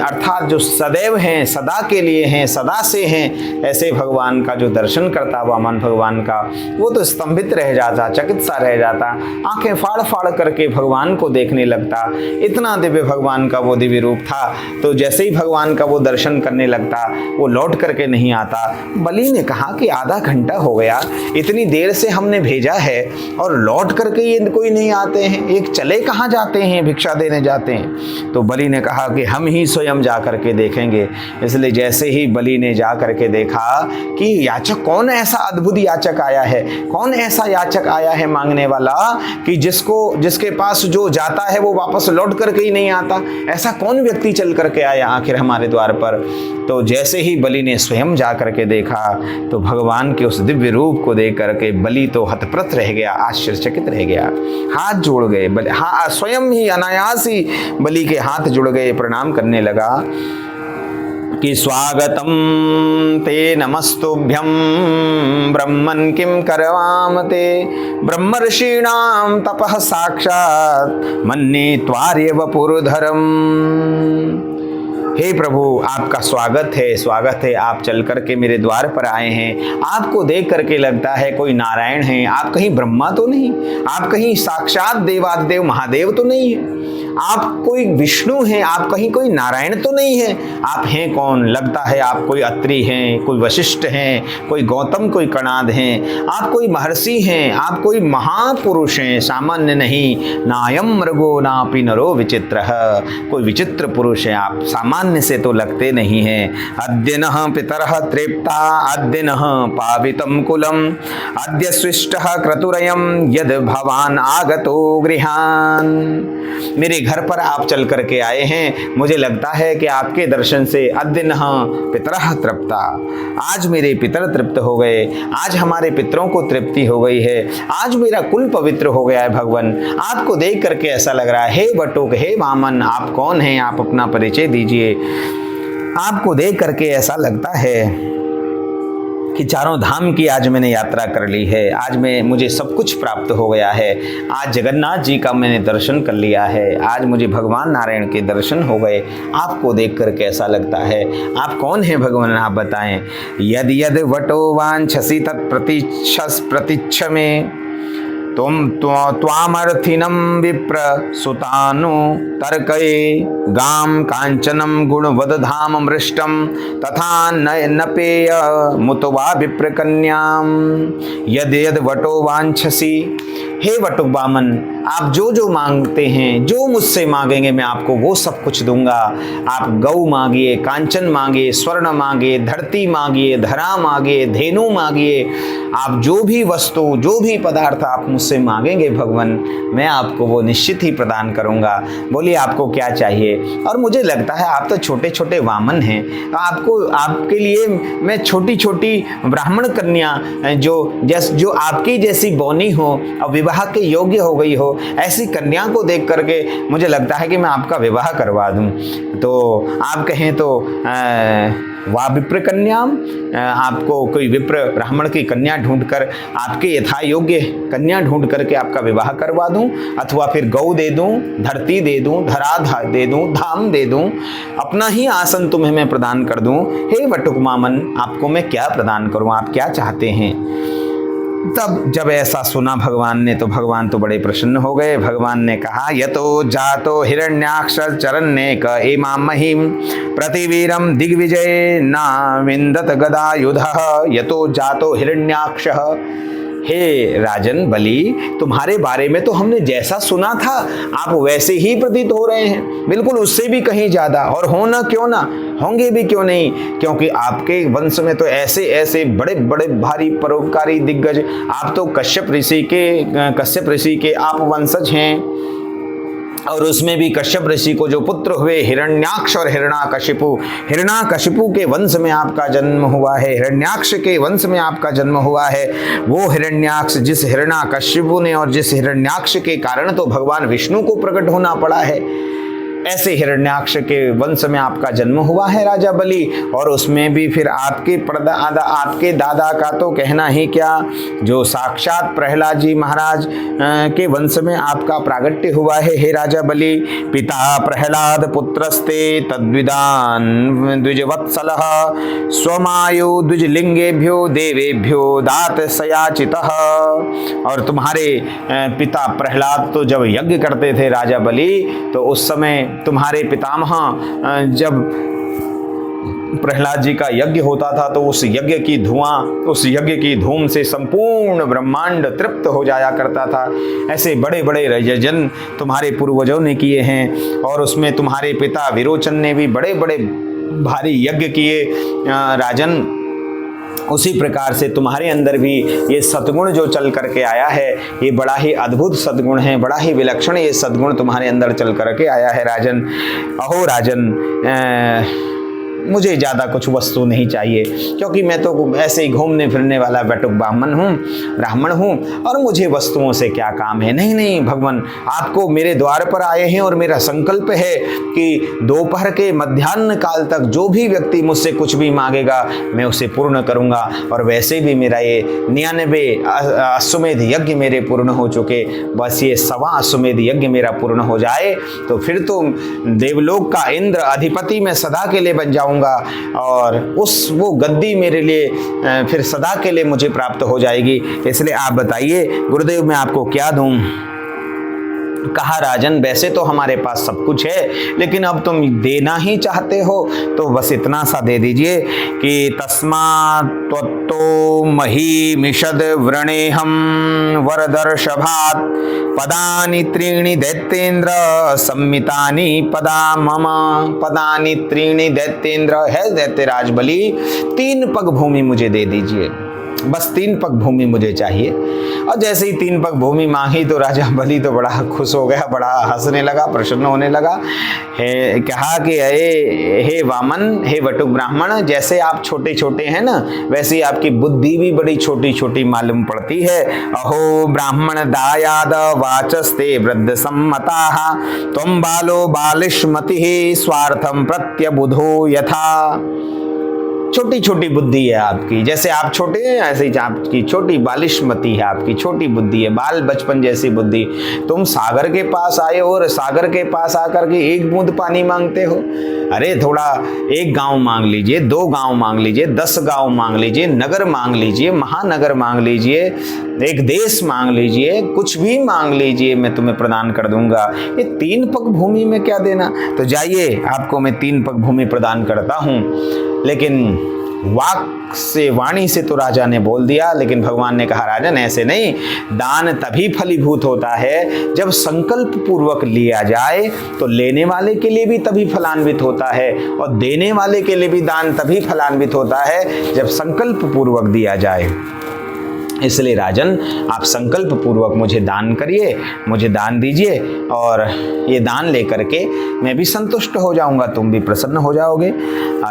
अर्थात जो सदैव हैं, सदा के लिए हैं, सदा से हैं, ऐसे भगवान का जो दर्शन करता वामन भगवान का, वो तो स्तंभित रह जाता, चकित सा रह जाता, आंखें फाड़ फाड़ करके भगवान को देखने लगता। इतना दिव्य भगवान का वो दिव्य रूप था। तो जैसे ही भगवान का वो दर्शन करने लगता, वो लौट करके नहीं आता। बलि ने कहा कि आधा घंटा हो गया, इतनी देर से हमने भेजा है और लौट करके ये कोई नहीं आते हैं, एक चले कहाँ जाते हैं, भिक्षा देने जाते हैं। तो बलि ने कहा कि हम ही स्वयं जा करके देखेंगे। इसलिए जैसे ही बलि ने जा करके देखा कि याचक कौन ऐसा अद्भुत याचक आया है, कौन ऐसा याचक आया है मांगने वाला कि जिसके पास जो जाता है वो वापस लौट करके ही नहीं आता, ऐसा कौन व्यक्ति चल करके आया आखिर हमारे द्वार पर। तो जैसे ही बलि ने स्वयं जा करके देखा, तो भगवान के उस दिव्य रूप को देख करके बलि तो हतप्रत रह गया, आश्चर्यचकित रह गया, हाथ जोड़ गए। हाँ, स्वयं ही अनायास ही बलि के हाथ जुड़ गए, प्रणाम करने लगा कि स्वागतम ते नमस्तुभ्यं ब्रह्मन् किं करवाम ते, ब्रह्मर्षीणां तपः साक्षात् मन्ये त्वार्य वपुर्धरम्। हे प्रभु, आपका स्वागत है, स्वागत है। आप चल करके मेरे द्वार पर आए हैं। आपको देख करके लगता है कोई नारायण है। आप कहीं ब्रह्मा तो नहीं, आप कहीं साक्षात देवादिदेव महादेव तो नहीं है, आप कोई विष्णु हैं, आप कहीं कोई नारायण तो नहीं है। आप हैं कौन? लगता है आप कोई अत्रि हैं, कोई वशिष्ठ हैं, कोई गौतम, कोई कणाद हैं, आप कोई महर्षि हैं, आप कोई महापुरुष हैं, सामान्य नहीं। नायम मृगो नापि नरो विचित्र, कोई विचित्र पुरुष है आप, सामान्य से तो लगते नहीं हैं। अद्य नः पितरः तृप्ता, अद्य नः पावितं कुलम, अद्य स्विष्टः क्रतुरयं यद भवान आगतो गृहान। मेरे मेरे घर पर आप चल करके आए हैं, मुझे लगता है कि आपके दर्शन से अद्यनः पितरः तृप्ता, आज मेरे पितर तृप्त हो गए, आज हमारे पितरों को तृप्ति हो गई है, आज मेरा कुल पवित्र हो गया है। भगवान आपको देख करके ऐसा लग रहा है, हे बटुक, हे वामन, आप कौन हैं, आप अपना परिचय दीजिए। आपको देख करके ऐसा लगता है कि चारों धाम की आज मैंने यात्रा कर ली है, आज मुझे सब कुछ प्राप्त हो गया है, आज जगन्नाथ जी का मैंने दर्शन कर लिया है, आज मुझे भगवान नारायण के दर्शन हो गए। आपको देख कर कैसा लगता है, आप कौन हैं भगवान, आप बताएं। यद यद वटो वांछसि तत्प्रतीक्षस प्रतीक्ष में तुम त्वामर्थिनं विप्र सुतानु तर्कये गाम कांचनम गुणवद धाम मृष्टम तथा नपेय मुतवा विप्र कन्याम यद यद वटो वांछसि। हे वटुक वामन, आप जो जो मांगते हैं, जो मुझसे मांगेंगे मैं आपको वो सब कुछ दूंगा। आप गौ मांगिए, कांचन मांगिए, स्वर्ण मांगिए, धरती मांगिए, धरा मांगिए, धेनु मांगिए, आप जो भी वस्तु, जो भी पदार्थ आप मुझसे मांगेंगे भगवान, मैं आपको वो निश्चित ही प्रदान करूंगा। बोलिए आपको क्या चाहिए। और मुझे लगता है आप तो छोटे छोटे वामन हैं, आपके लिए मैं छोटी छोटी ब्राह्मण कन्या जो आपकी जैसी बौनी हो और विवाह के योग्य हो गई हो, ऐसी कन्या को देख करके मुझे लगता है कि मैं आपका विवाह करवा दूं। तो आप कहें तो वाह विप्र कन्याम, आपको कोई विप्र ब्राह्मण की कन्या ढूंढकर, आपके यथा योग्य कन्या ढूंढ करके आपका विवाह करवा दूं, अथवा फिर गौ दे दूं, धरती दे दूं, धरा दे दूं, धाम दे दूं, अपना ही आसन तुम्हें मैं प्रदान कर दूं। हे वटुक वामन, आपको मैं क्या प्रदान करूं, आप क्या चाहते हैं। तब जब ऐसा सुना भगवान ने तो भगवान तो बड़े प्रसन्न हो गए। भगवान ने कहा, यतो जातो हिरण्याक्ष चरण्येक इमां महिम प्रतिवीरम दिग्विजय ना विंदत गदायुधः यतो जातो हिरण्याक्षः। हे राजन बलि, तुम्हारे बारे में तो हमने जैसा सुना था आप वैसे ही प्रतीत हो रहे हैं, बिल्कुल उससे भी कहीं ज्यादा, और होना क्यों ना, होंगे भी क्यों नहीं, क्योंकि आपके वंश में तो ऐसे ऐसे बड़े बड़े भारी परोपकारी दिग्गज, आप तो कश्यप ऋषि के आप वंशज हैं। और उसमें भी कश्यप ऋषि को जो पुत्र हुए हिरण्याक्ष और हिरण्याकशिपु के वंश में आपका जन्म हुआ है, हिरण्याक्ष के वंश में आपका जन्म हुआ है। वो हिरण्याक्ष, जिस हिरण्याकशिपु ने और जिस हिरण्याक्ष के कारण तो भगवान विष्णु को प्रकट होना पड़ा है, ऐसे हिरण्याक्ष के वंश में आपका जन्म हुआ है राजा बलि। और उसमें भी फिर आपके दादा का तो कहना ही क्या, जो साक्षात प्रहलाद जी महाराज के वंश में आपका प्रागट्य हुआ है। हे राजा बलि, पिता प्रहलाद पुत्रस्ते तद्विदान द्विजवत्सलः स्वमायु द्विजलिंगेभ्यो देवेभ्यो दात सयाचितः। और तुम्हारे पिता प्रहलाद तो जब यज्ञ करते थे राजा बलि, तो उस समय तुम्हारे पितामह जब प्रहलाद जी का यज्ञ होता था तो उस यज्ञ की धूम से संपूर्ण ब्रह्मांड तृप्त हो जाया करता था। ऐसे बड़े बड़े यजन तुम्हारे पूर्वजों ने किए हैं, और उसमें तुम्हारे पिता विरोचन ने भी बड़े बड़े भारी यज्ञ किए राजन। उसी प्रकार से तुम्हारे अंदर भी ये सद्गुण जो चल करके आया है, ये बड़ा ही अद्भुत सद्गुण है, बड़ा ही विलक्षण ये सद्गुण तुम्हारे अंदर चल करके आया है राजन। अहो राजन, मुझे ज़्यादा कुछ वस्तु नहीं चाहिए, क्योंकि मैं तो ऐसे ही घूमने फिरने वाला बटुक ब्राह्मण हूँ, और मुझे वस्तुओं से क्या काम है। नहीं भगवान, आपको मेरे द्वार पर आए हैं और मेरा संकल्प है कि दोपहर के मध्याह्न काल तक जो भी व्यक्ति मुझसे कुछ भी मांगेगा मैं उसे पूर्ण करूँगा। और वैसे भी मेरा ये 99 अश्वमेध यज्ञ मेरे पूर्ण हो चुके, बस ये 1.25 अश्वमेध यज्ञ मेरा पूर्ण हो जाए तो फिर तो देवलोक का इंद्र अधिपति मैं सदा के लिए बन जाऊँगा, और वो गद्दी मेरे लिए फिर सदा के लिए मुझे प्राप्त हो जाएगी। इसलिए आप बताइए गुरुदेव, मैं आपको क्या दूं। कहा, राजन वैसे तो हमारे पास सब कुछ है, लेकिन अब तुम देना ही चाहते हो तो बस इतना सा दे दीजिए कि तस्मात् त्वत्तो महीमिषद व्रणेहं वरदर्शभात् पदानि त्रीणि दैत्येन्द्र सम्मितानि पदा मम। पदानि त्रीणि दैत्येन्द्र है दैत्यराज बलि, 3 पग भूमि मुझे दे दीजिए। बस 3 पग भूमि मुझे चाहिए। और जैसे ही 3 पग भूमि मांगी तो राजा बलि तो बड़ा खुश हो गया, बड़ा हंसने लगा, प्रसन्न होने लगा। कहा कि हे वामन, हे वटुक ब्राह्मण, जैसे आप छोटे छोटे हैं ना, वैसे ही आपकी बुद्धि भी बड़ी छोटी छोटी मालूम पड़ती है। अहो ब्राह्मण दायाद वाचस्ते वृद्ध सम्मता, तुम बालो बालिष्मति स्वार्थम प्रत्यबुधो यथा। छोटी छोटी बुद्धि है आपकी, जैसे आप छोटे हैं ऐसे ही आपकी छोटी बालिशमती है, आपकी छोटी बुद्धि है, बाल बचपन जैसी बुद्धि। तुम सागर के पास आए हो और सागर के पास आकर के 1 बूंद पानी मांगते हो। अरे थोड़ा 1 गांव मांग लीजिए, 2 गांव मांग लीजिए, 10 गांव मांग लीजिए, नगर मांग लीजिए, महानगर मांग लीजिए, एक देश मांग लीजिए, कुछ भी मांग लीजिए, मैं तुम्हें प्रदान कर दूंगा। ये 3 पग भूमि में क्या देना। तो जाइए, आपको मैं 3 पग भूमि प्रदान करता हूं। लेकिन वाक से, वाणी से तो राजा ने बोल दिया, लेकिन भगवान ने कहा राजन ऐसे नहीं, दान तभी फलीभूत होता है जब संकल्प पूर्वक लिया जाए, तो लेने वाले के लिए भी तभी फलान्वित होता है, और देने वाले के लिए भी दान तभी फलान्वित होता है जब संकल्प पूर्वक दिया जाए। इसलिए राजन, आप संकल्प पूर्वक मुझे दान करिए, मुझे दान दीजिए, और ये दान लेकर के मैं भी संतुष्ट हो जाऊंगा, तुम भी प्रसन्न हो जाओगे।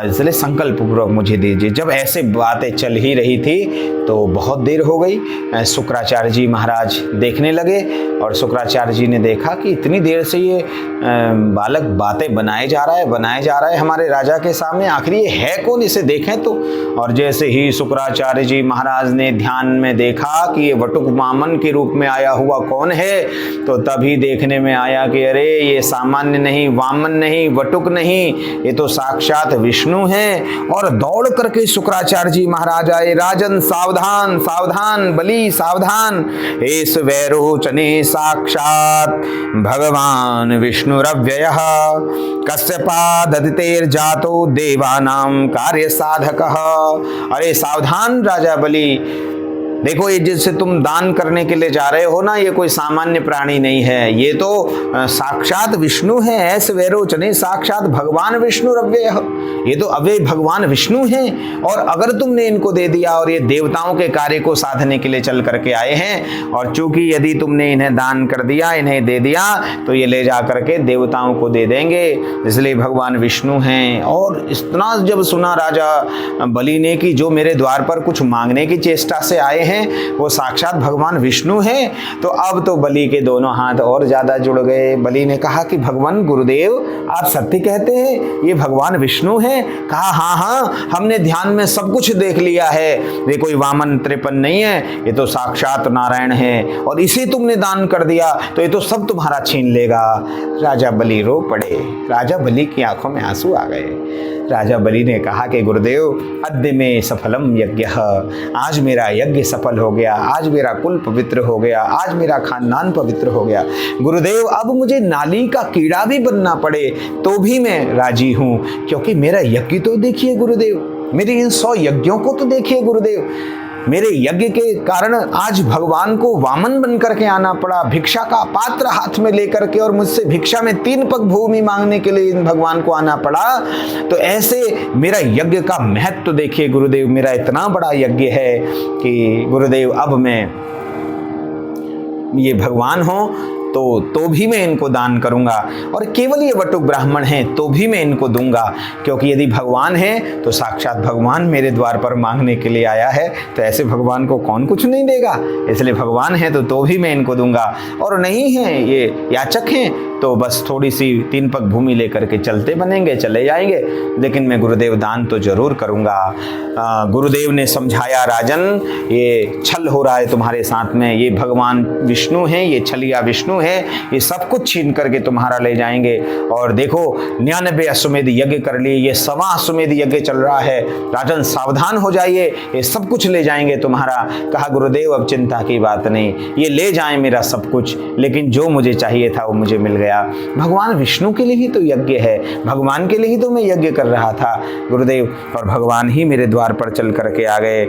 इसलिए संकल्प पूर्वक मुझे दीजिए। जब ऐसे बातें चल ही रही थी तो बहुत देर हो गई। शुक्राचार्य जी महाराज देखने लगे, और शुक्राचार्य जी ने देखा कि इतनी देर से ये बालक बातें बनाए जा रहा है हमारे राजा के सामने, आखिर ये है कौन, इसे देखें तो। और जैसे ही शुक्राचार्य जी महाराज ने ध्यान में देखा कि ये वटुक वामन के रूप में आया हुआ कौन है, तो तभी देखने में आया कि अरे ये सामान्य नहीं, वामन नहीं, वटुक नहीं, ये तो साक्षात विष्णु हैं। और दौड़ करके शुक्राचार्य जी महाराज आए, राजन सावधान सावधान, बलि सावधान, एस वैरोचने साक्षात भगवान विष्णुरव्ययः कश्यपाददितेर्जातो देवानां कार्य साधकः। अरे सावधान राजा बलि, देखो ये जिससे तुम दान करने के लिए जा रहे हो ना, ये कोई सामान्य प्राणी नहीं है, ये तो साक्षात विष्णु है। ऐसे वैरोचने साक्षात भगवान विष्णु अव्यय, ये तो अव्यय भगवान विष्णु हैं। और अगर तुमने इनको दे दिया, और ये देवताओं के कार्य को साधने के लिए चल करके आए हैं, और चूंकि यदि तुमने इन्हें दान कर दिया, इन्हें दे दिया, तो ये ले जा करके देवताओं को दे देंगे, इसलिए भगवान विष्णु हैं। और इतना जब सुना राजा बलि ने कि जो मेरे द्वार पर कुछ मांगने की चेष्टा से आए हैं वो साक्षात भगवान विष्णु हैं, तो अब तो बलि के दोनों हाथ और ज्यादा जुड़ गए। बलि ने कहा कि भगवान गुरुदेव, आप सत्य कहते हैं, ये भगवान विष्णु हैं। कहा हाँ हाँ, हमने ध्यान में सब कुछ देख लिया है, ये कोई वामन त्रिपन नहीं है, ये तो साक्षात नारायण है, और इसे तुमने दान कर दिया तो ये तो सब तुम्हारा छीन लेगा। राजा बलि रो पड़े, राजा बलि की आंखों में आंसू आ गए। राजा बलि ने कहा कि गुरुदेव, अद्य में सफलम यज्ञ, आज मेरा यज्ञ सफल हो गया, आज मेरा कुल पवित्र हो गया, आज मेरा खानदान पवित्र हो गया। गुरुदेव, अब मुझे नाली का कीड़ा भी बनना पड़े तो भी मैं राजी हूं, क्योंकि मेरा यज्ञ तो देखिए गुरुदेव, मेरे इन 100 यज्ञों को तो देखिए गुरुदेव। मेरे यज्ञ के कारण आज भगवान को वामन बन करके आना पड़ा, भिक्षा का पात्र हाथ में लेकर के, और मुझसे भिक्षा में 3 पग भूमि मांगने के लिए भगवान को आना पड़ा। तो ऐसे मेरा यज्ञ का महत्व तो देखिए गुरुदेव, मेरा इतना बड़ा यज्ञ है कि गुरुदेव अब मैं, ये भगवान हो तो भी मैं इनको दान करूंगा, और केवल ये वटुक ब्राह्मण हैं तो भी मैं इनको दूंगा, क्योंकि यदि भगवान है तो साक्षात भगवान मेरे द्वार पर मांगने के लिए आया है, तो ऐसे भगवान को कौन कुछ नहीं देगा। इसलिए भगवान है तो भी मैं इनको दूंगा, और नहीं है ये याचक हैं तो बस थोड़ी सी 3 पग भूमि लेकर के चलते बनेंगे, चले जाएंगे, लेकिन मैं गुरुदेव दान तो जरूर करूंगा। गुरुदेव ने समझाया, राजन ये छल हो रहा है तुम्हारे साथ में, ये भगवान विष्णु हैं, ये छलिया विष्णु है, ये सब कुछ छीन करके तुम्हारा ले जाएंगे। और देखो 99 अश्वमेध यज्ञ कर लिए, ये 1.25 अश्वमेध यज्ञ चल रहा है, राजन सावधान हो जाइए, ये सब कुछ ले जाएंगे तुम्हारा। कहा गुरुदेव अब चिंता की बात नहीं, ये ले जाएं मेरा सब कुछ, लेकिन जो मुझे चाहिए था वो मुझे मिल गया। भगवान विष्णु के लिए ही तो यज्ञ है, भगवान के लिए ही तो मैं यज्ञ कर रहा था गुरुदेव, और भगवान ही मेरे द्वार पर चल करके आ गए।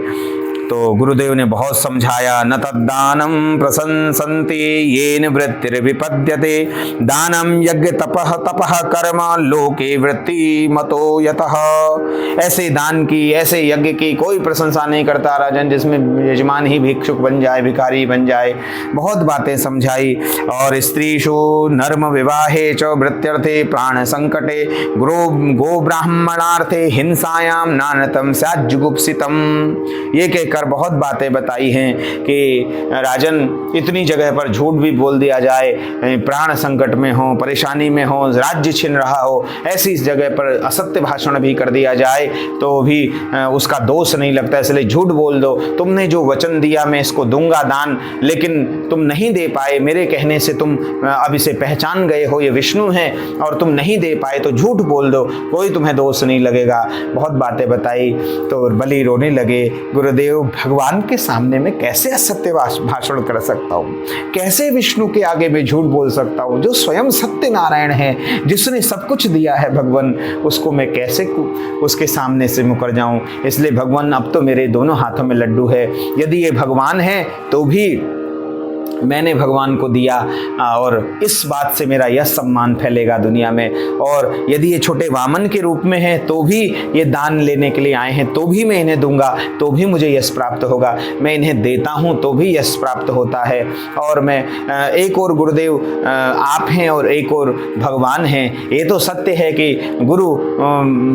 तो गुरुदेव ने बहुत समझाया, न तद्दानम प्रशंसन्ति येन वृत्तिर्विपद्यते, दानम यज्ञ तपः तपः कर्म लोके वृत्ति मतो यतः। ऐसे दान की, ऐसे यज्ञ की कोई प्रशंसा नहीं करता राजन जिसमें यजमान ही भिक्षुक बन जाए, भिखारी बन जाए। बहुत बातें समझाई। और स्त्रीषु नर्म विवाहे च वृत्त्यर्थे प्राण संकटे गो ब्राह्मणार्थे हिंसायाम नानतम स्यात् जुगुप्सितम। ये कहकर बहुत बातें बताई हैं कि राजन इतनी जगह पर झूठ भी बोल दिया जाए, प्राण संकट में हो, परेशानी में हो, राज्य छिन रहा हो, ऐसी इस जगह पर असत्य भाषण भी कर दिया जाए तो भी उसका दोष नहीं लगता, इसलिए झूठ बोल दो। तुमने जो वचन दिया मैं इसको दूंगा दान, लेकिन तुम नहीं दे पाए, मेरे कहने से तुम अब इसे पहचान गए हो ये विष्णु है और तुम नहीं दे पाए तो झूठ बोल दो, कोई तुम्हें दोष नहीं लगेगा। बहुत बातें बताई। तो बलि रोने लगे, गुरुदेव भगवान के सामने मैं कैसे असत्य भाषण कर सकता हूँ, कैसे विष्णु के आगे मैं झूठ बोल सकता हूँ, जो स्वयं सत्य नारायण है, जिसने सब कुछ दिया है भगवान, उसको मैं कैसे उसके सामने से मुकर जाऊं। इसलिए भगवान अब तो मेरे दोनों हाथों में लड्डू है, यदि ये भगवान है तो भी मैंने भगवान को दिया और इस बात से मेरा यश सम्मान फैलेगा दुनिया में। और यदि ये छोटे वामन के रूप में है तो भी ये दान लेने के लिए आए हैं तो भी मैं इन्हें दूंगा तो भी मुझे यश प्राप्त होगा, मैं इन्हें देता हूँ तो भी यश प्राप्त होता है। और मैं एक और गुरुदेव आप हैं और एक और भगवान हैं। ये तो सत्य है कि गुरु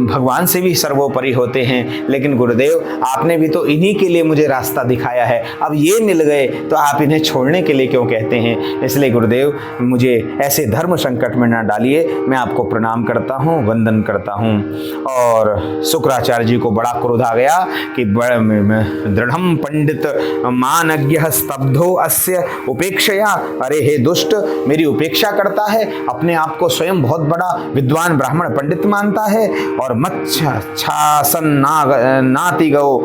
भगवान से भी सर्वोपरि होते हैं, लेकिन गुरुदेव आपने भी तो इन्हीं के लिए मुझे रास्ता दिखाया है, अब ये मिल गए तो आप इन्हें छोड़ने के लिए क्यों कहते हैं। इसलिए गुरुदेव मुझे ऐसे धर्म संकट में ना डालिए, मैं आपको प्रणाम करता हूँ, वंदन करता हूँ। और शुक्राचार्य जी को बड़ा क्रोध आ गया कि दृढ़म पंडित मानज्ञ स्तब्धो अस्य उपेक्षया। अरे हे दुष्ट, मेरी उपेक्षा करता है, अपने आप को स्वयं बहुत बड़ा विद्वान ब्राह्मण पंडित मानता है और मच्छासन नाति गौ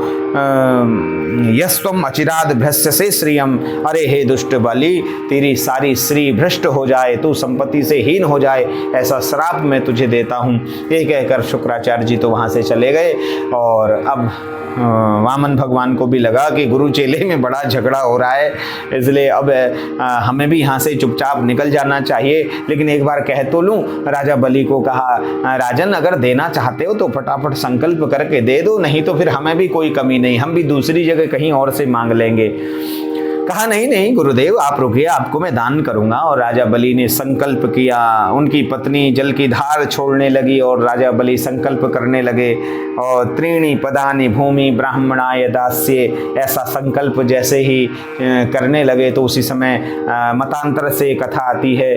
यस्वम अचिराद भ्रष्यसे श्रियम। अरे हे दुष्ट बलि, तेरी सारी श्री भ्रष्ट हो जाए, तू संपत्ति से हीन हो जाए, ऐसा श्राप मैं तुझे देता हूँ। ये कहकर शुक्राचार्य जी तो वहाँ से चले गए। और अब वामन भगवान को भी लगा कि गुरु चेले में बड़ा झगड़ा हो रहा है, इसलिए अब हमें भी यहाँ से चुपचाप निकल जाना चाहिए। लेकिन एक बार कह तो लूँ, राजा बलि को कहा, राजन अगर देना चाहते हो तो फटाफट संकल्प करके दे दो, नहीं तो फिर हमें भी कोई कमी नहीं, हम भी दूसरी जगह कहीं और से मांग लेंगे। कहा नहीं नहीं गुरुदेव आप रुकिए, आपको मैं दान करूंगा। और राजा बलि ने संकल्प किया। उनकी पत्नी जल की धार छोड़ने लगी और राजा बलि संकल्प करने लगे। और त्रीणि पदानि भूमि ब्राह्मणाय दास्ये, ऐसा संकल्प जैसे ही करने लगे तो उसी समय मतांतर से कथा आती है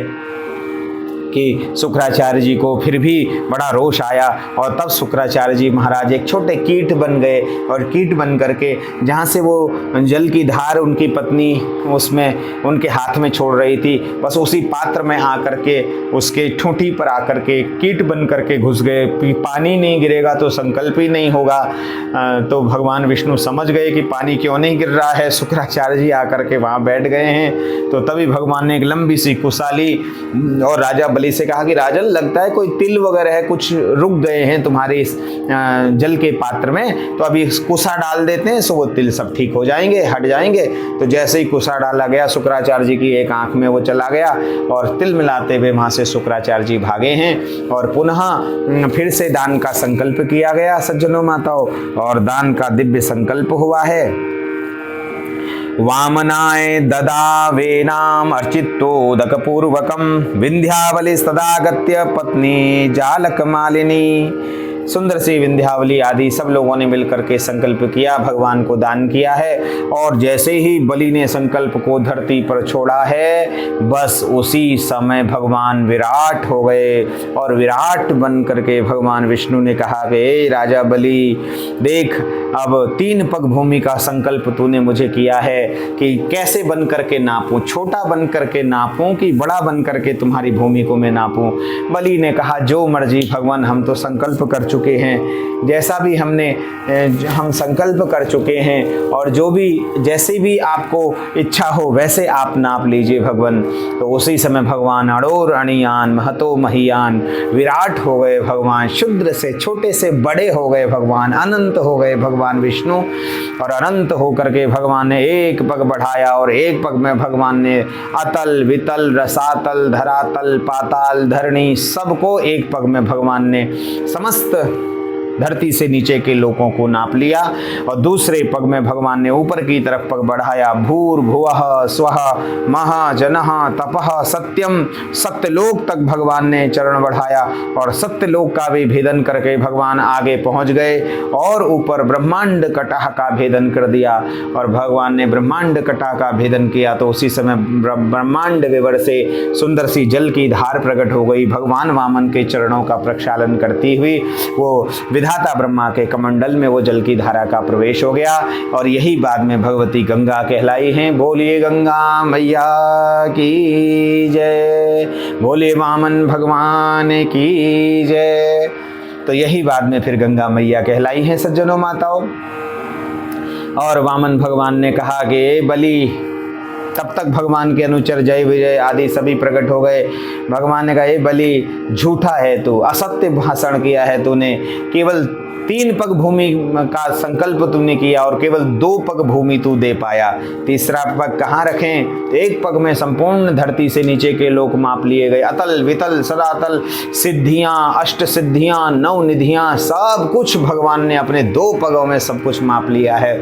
कि शुक्राचार्य जी को फिर भी बड़ा रोष आया और तब शुक्राचार्य जी महाराज एक छोटे कीट बन गए। और कीट बन करके जहाँ से वो जल की धार उनकी पत्नी उसमें उनके हाथ में छोड़ रही थी, बस उसी पात्र में आकर के उसके ठूंठी पर आकर के कीट बन करके घुस गए। पानी नहीं गिरेगा तो संकल्प ही नहीं होगा। तो भगवान विष्णु समझ गए कि पानी क्यों नहीं गिर रहा है, शुक्राचार्य जी आकर के वहाँ बैठ गए हैं। तो तभी भगवान ने एक लंबी सी कुसा ली और राजा बलि से कहा कि राजन लगता है कोई तिल वगैरह है, कुछ रुक गए हैं तुम्हारे इस जल के पात्र में, तो अभी कुसा डाल देते हैं सो वो तिल सब ठीक हो जाएंगे, हट जाएंगे। तो जैसे ही कुसा डाला गया शुक्राचार्य जी की एक आंख में वो चला गया और तिल मिलाते हुए वहाँ से शुक्राचार्य जी भागे हैं। और पुनः फिर से दान का संकल्प किया गया सज्जनों माताओं, और दान का दिव्य संकल्प हुआ है। वामनाय ददावेनाम अर्चितोदकपूर्वकम विंध्यावली सदागत्य पत्नी जालक मालिनी। सुंदर सी विंध्यावली आदि सब लोगों ने मिलकर के संकल्प किया, भगवान को दान किया है। और जैसे ही बलि ने संकल्प को धरती पर छोड़ा है, बस उसी समय भगवान विराट हो गए। और विराट बन करके भगवान विष्णु ने कहा कि राजा बलि देख, अब 3 पग भूमि का संकल्प तूने मुझे किया है कि कैसे बन करके नापूं, छोटा बन करके नापूं कि बड़ा बन करके तुम्हारी भूमि को मैं नापूं। बलि ने कहा जो मर्जी भगवान, हम तो संकल्प कर चुके हैं, जैसा भी हम संकल्प कर चुके हैं, और जो भी जैसे भी आपको इच्छा हो वैसे आप नाप लीजिए भगवान। तो उसी समय भगवान अणोर अणियान महतो महियान विराट हो गए भगवान, क्षुद्र से छोटे से बड़े हो गए भगवान, अनंत हो गए भगवान विष्णु। और अनंत होकर के भगवान ने एक पग बढ़ाया और एक पग में भगवान ने अतल वितल रसातल धरातल पाताल धरणी सबको एक पग में भगवान ने समस्त धरती से नीचे के लोगों को नाप लिया। और दूसरे पग में भगवान ने ऊपर की तरफ पग बढ़ाया, भूर्भुवः स्वः महा जनः तपः सत्यम, सत्यलोक तक भगवान ने चरण बढ़ाया और सत्यलोक का भी भेदन करके भगवान आगे पहुंच गए और ऊपर ब्रह्मांड कटह का भेदन कर दिया। और भगवान ने ब्रह्मांड कटह का भेदन किया तो उसी समय ब्रह्मांड विवर से सुंदर सी जल की धार प्रकट हो गई। भगवान वामन के चरणों का प्रक्षालन करती हुई वो विधाता ब्रह्मा के कमंडल में वो जल की धारा का प्रवेश हो गया। और यही बाद में भगवती गंगा कहलाई हैं। बोलिए गंगा मैया की जय, बोलिए वामन भगवान की जय। तो यही बाद में फिर गंगा मैया कहलाई हैं सज्जनों माताओं। और वामन भगवान ने कहा कि बलि, तब तक भगवान के अनुचर जय विजय आदि सभी प्रकट हो गए। भगवान ने कहा ये बलि झूठा है तू, असत्य भाषण किया है तूने, केवल 3 पग भूमि का संकल्प तूने किया और केवल 2 पग भूमि तू दे पाया, तीसरा पग कहाँ रखें। एक पग में संपूर्ण धरती से नीचे के लोक माप लिए गए, अतल वितल सदातल सिद्धियां, अष्ट सिद्धियां, 9 निधियां, सब कुछ भगवान ने अपने 2 पगों में सब कुछ माप लिया है।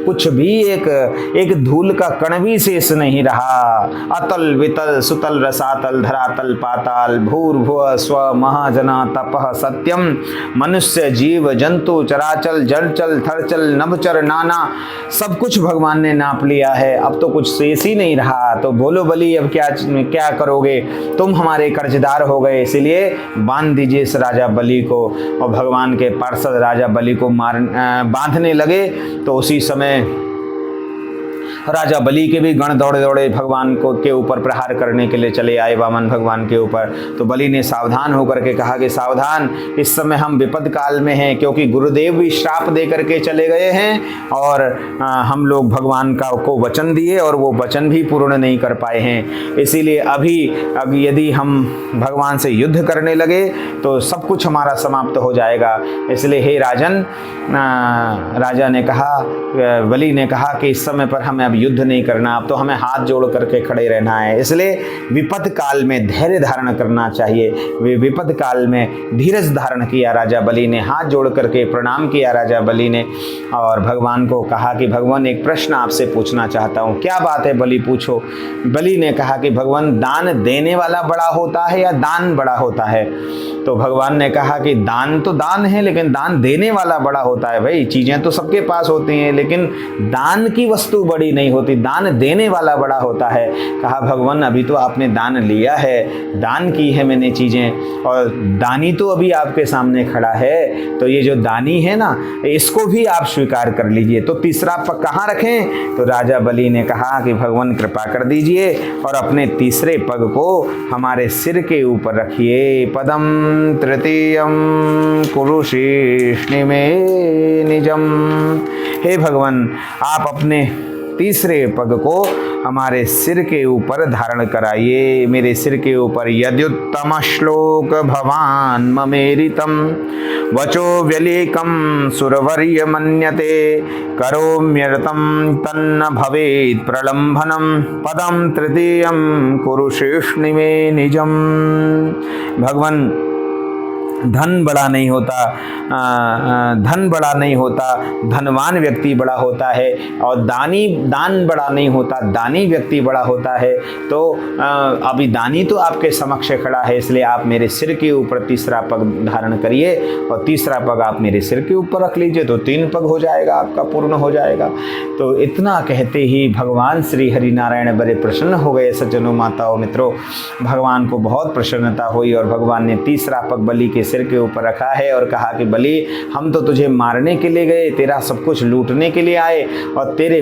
कुछ भी एक धूल का कण भी शेष नहीं रहा। अतल वितल सुतल रसातल धरातल पाताल भूर्भुव स्व महाजना तपः सत्यम, मनुष्य जीव जंतु चराचल जलचल थरचल नभचर नाना सब कुछ भगवान ने नाप लिया है। अब तो कुछ शेष ही नहीं रहा। तो बोलो बलि अब क्या करोगे, तुम हमारे कर्जदार हो गए, इसलिए बांध दीजिए इस राजा बलि को। और भगवान के पार्षद राजा बलि को बांधने लगे तो उसी समय राजा बलि के भी गण दौड़े दौड़े भगवान को के ऊपर प्रहार करने के लिए चले आए वामन भगवान के ऊपर। तो बलि ने सावधान होकर के कहा कि सावधान, इस समय हम विपद काल में हैं, क्योंकि गुरुदेव भी श्राप दे करके चले गए हैं और हम लोग भगवान को वचन दिए और वो वचन भी पूर्ण नहीं कर पाए हैं। इसीलिए अभी यदि हम भगवान से युद्ध करने लगे तो सब कुछ हमारा समाप्त हो जाएगा। इसलिए हे राजन, राजा ने कहा, बलि ने कहा कि इस समय पर हमें अब युद्ध नहीं करना, अब तो हमें हाथ जोड़ करके खड़े रहना है। इसलिए विपद काल में धैर्य धारण करना चाहिए। विपद काल में धीरज धारण किया राजा बलि ने, हाथ जोड़ करके प्रणाम किया राजा बलि ने और भगवान को कहा कि भगवान एक प्रश्न आपसे पूछना चाहता हूँ। क्या बात है बलि, पूछो। बलि ने कहा कि भगवान दान देने वाला बड़ा होता है या दान बड़ा होता है। तो भगवान ने कहा कि दान तो दान है लेकिन दान देने वाला बड़ा होता है। भाई चीज़ें तो सबके पास होती हैं लेकिन दान की वस्तु बड़ी नहीं होती, दान देने वाला बड़ा होता है। कहा भगवान अभी तो आपने दान लिया है, दान की है मैंने चीज़ें, और दानी तो अभी आपके सामने खड़ा है। तो ये जो दानी है ना, इसको भी आप स्वीकार कर लीजिए। तो तीसरा पग कहाँ रखें। तो राजा बलि ने कहा कि भगवान कृपा कर दीजिए और अपने तीसरे पग को हमारे सिर के ऊपर रखिए। पदम तृतीयम कुरुषीष्णि में निजम। हे भगवान, आप अपने तीसरे पग को हमारे सिर के ऊपर धारण कराइए। मेरे सिर के ऊपर यद्युत्तम श्लोक भवान ममेरितम वचो व्यलेकम सुरवर्य मन्यते करोम्यर्तम तन्न भवेत् प्रलंभनम पदम तृतीयम कुरुषीष्णि में निजम। भगवान धन बड़ा नहीं होता, धनवान व्यक्ति बड़ा होता है, और दान बड़ा नहीं होता, दानी व्यक्ति बड़ा होता है। तो अभी दानी तो आपके समक्ष खड़ा है, इसलिए आप मेरे सिर के ऊपर तीसरा पग धारण करिए और तीसरा पग आप मेरे सिर के ऊपर रख लीजिए, तो 3 पग हो जाएगा, आपका पूर्ण हो जाएगा। तो इतना कहते ही भगवान श्री हरि नारायण बड़े प्रसन्न हो गए। सज्जनों माताओं मित्रों, भगवान को बहुत प्रसन्नता हुई और भगवान ने तीसरा पग बलि के सिर के ऊपर रखा है और कहा कि बलि, हम तो तुझे मारने के लिए गए, तेरा सब कुछ लूटने के लिए आए, और तेरे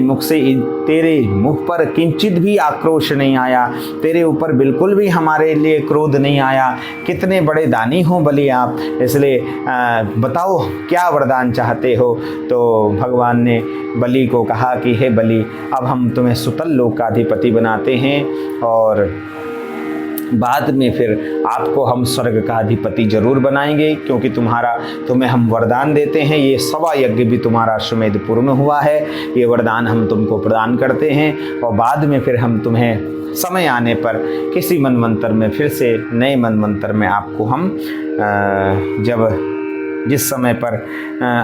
मुख पर किंचित भी आक्रोश नहीं आया, तेरे ऊपर बिल्कुल भी हमारे लिए क्रोध नहीं आया। कितने बड़े दानी हो बलि आप, इसलिए बताओ क्या वरदान चाहते हो। तो भगवान ने बलि को कहा कि हे बलि, अब हम तुम्हें सुतल लोक का अधिपति बनाते हैं और बाद में फिर आपको हम स्वर्ग का अधिपति जरूर बनाएंगे, क्योंकि तुम्हें हम वरदान देते हैं। ये 1.25 यज्ञ भी तुम्हारा अश्वमेधपुर में हुआ है, ये वरदान हम तुमको प्रदान करते हैं। और बाद में फिर हम तुम्हें समय आने पर किसी मनवंतर में फिर से नए मनवंतर में आपको हम जिस समय पर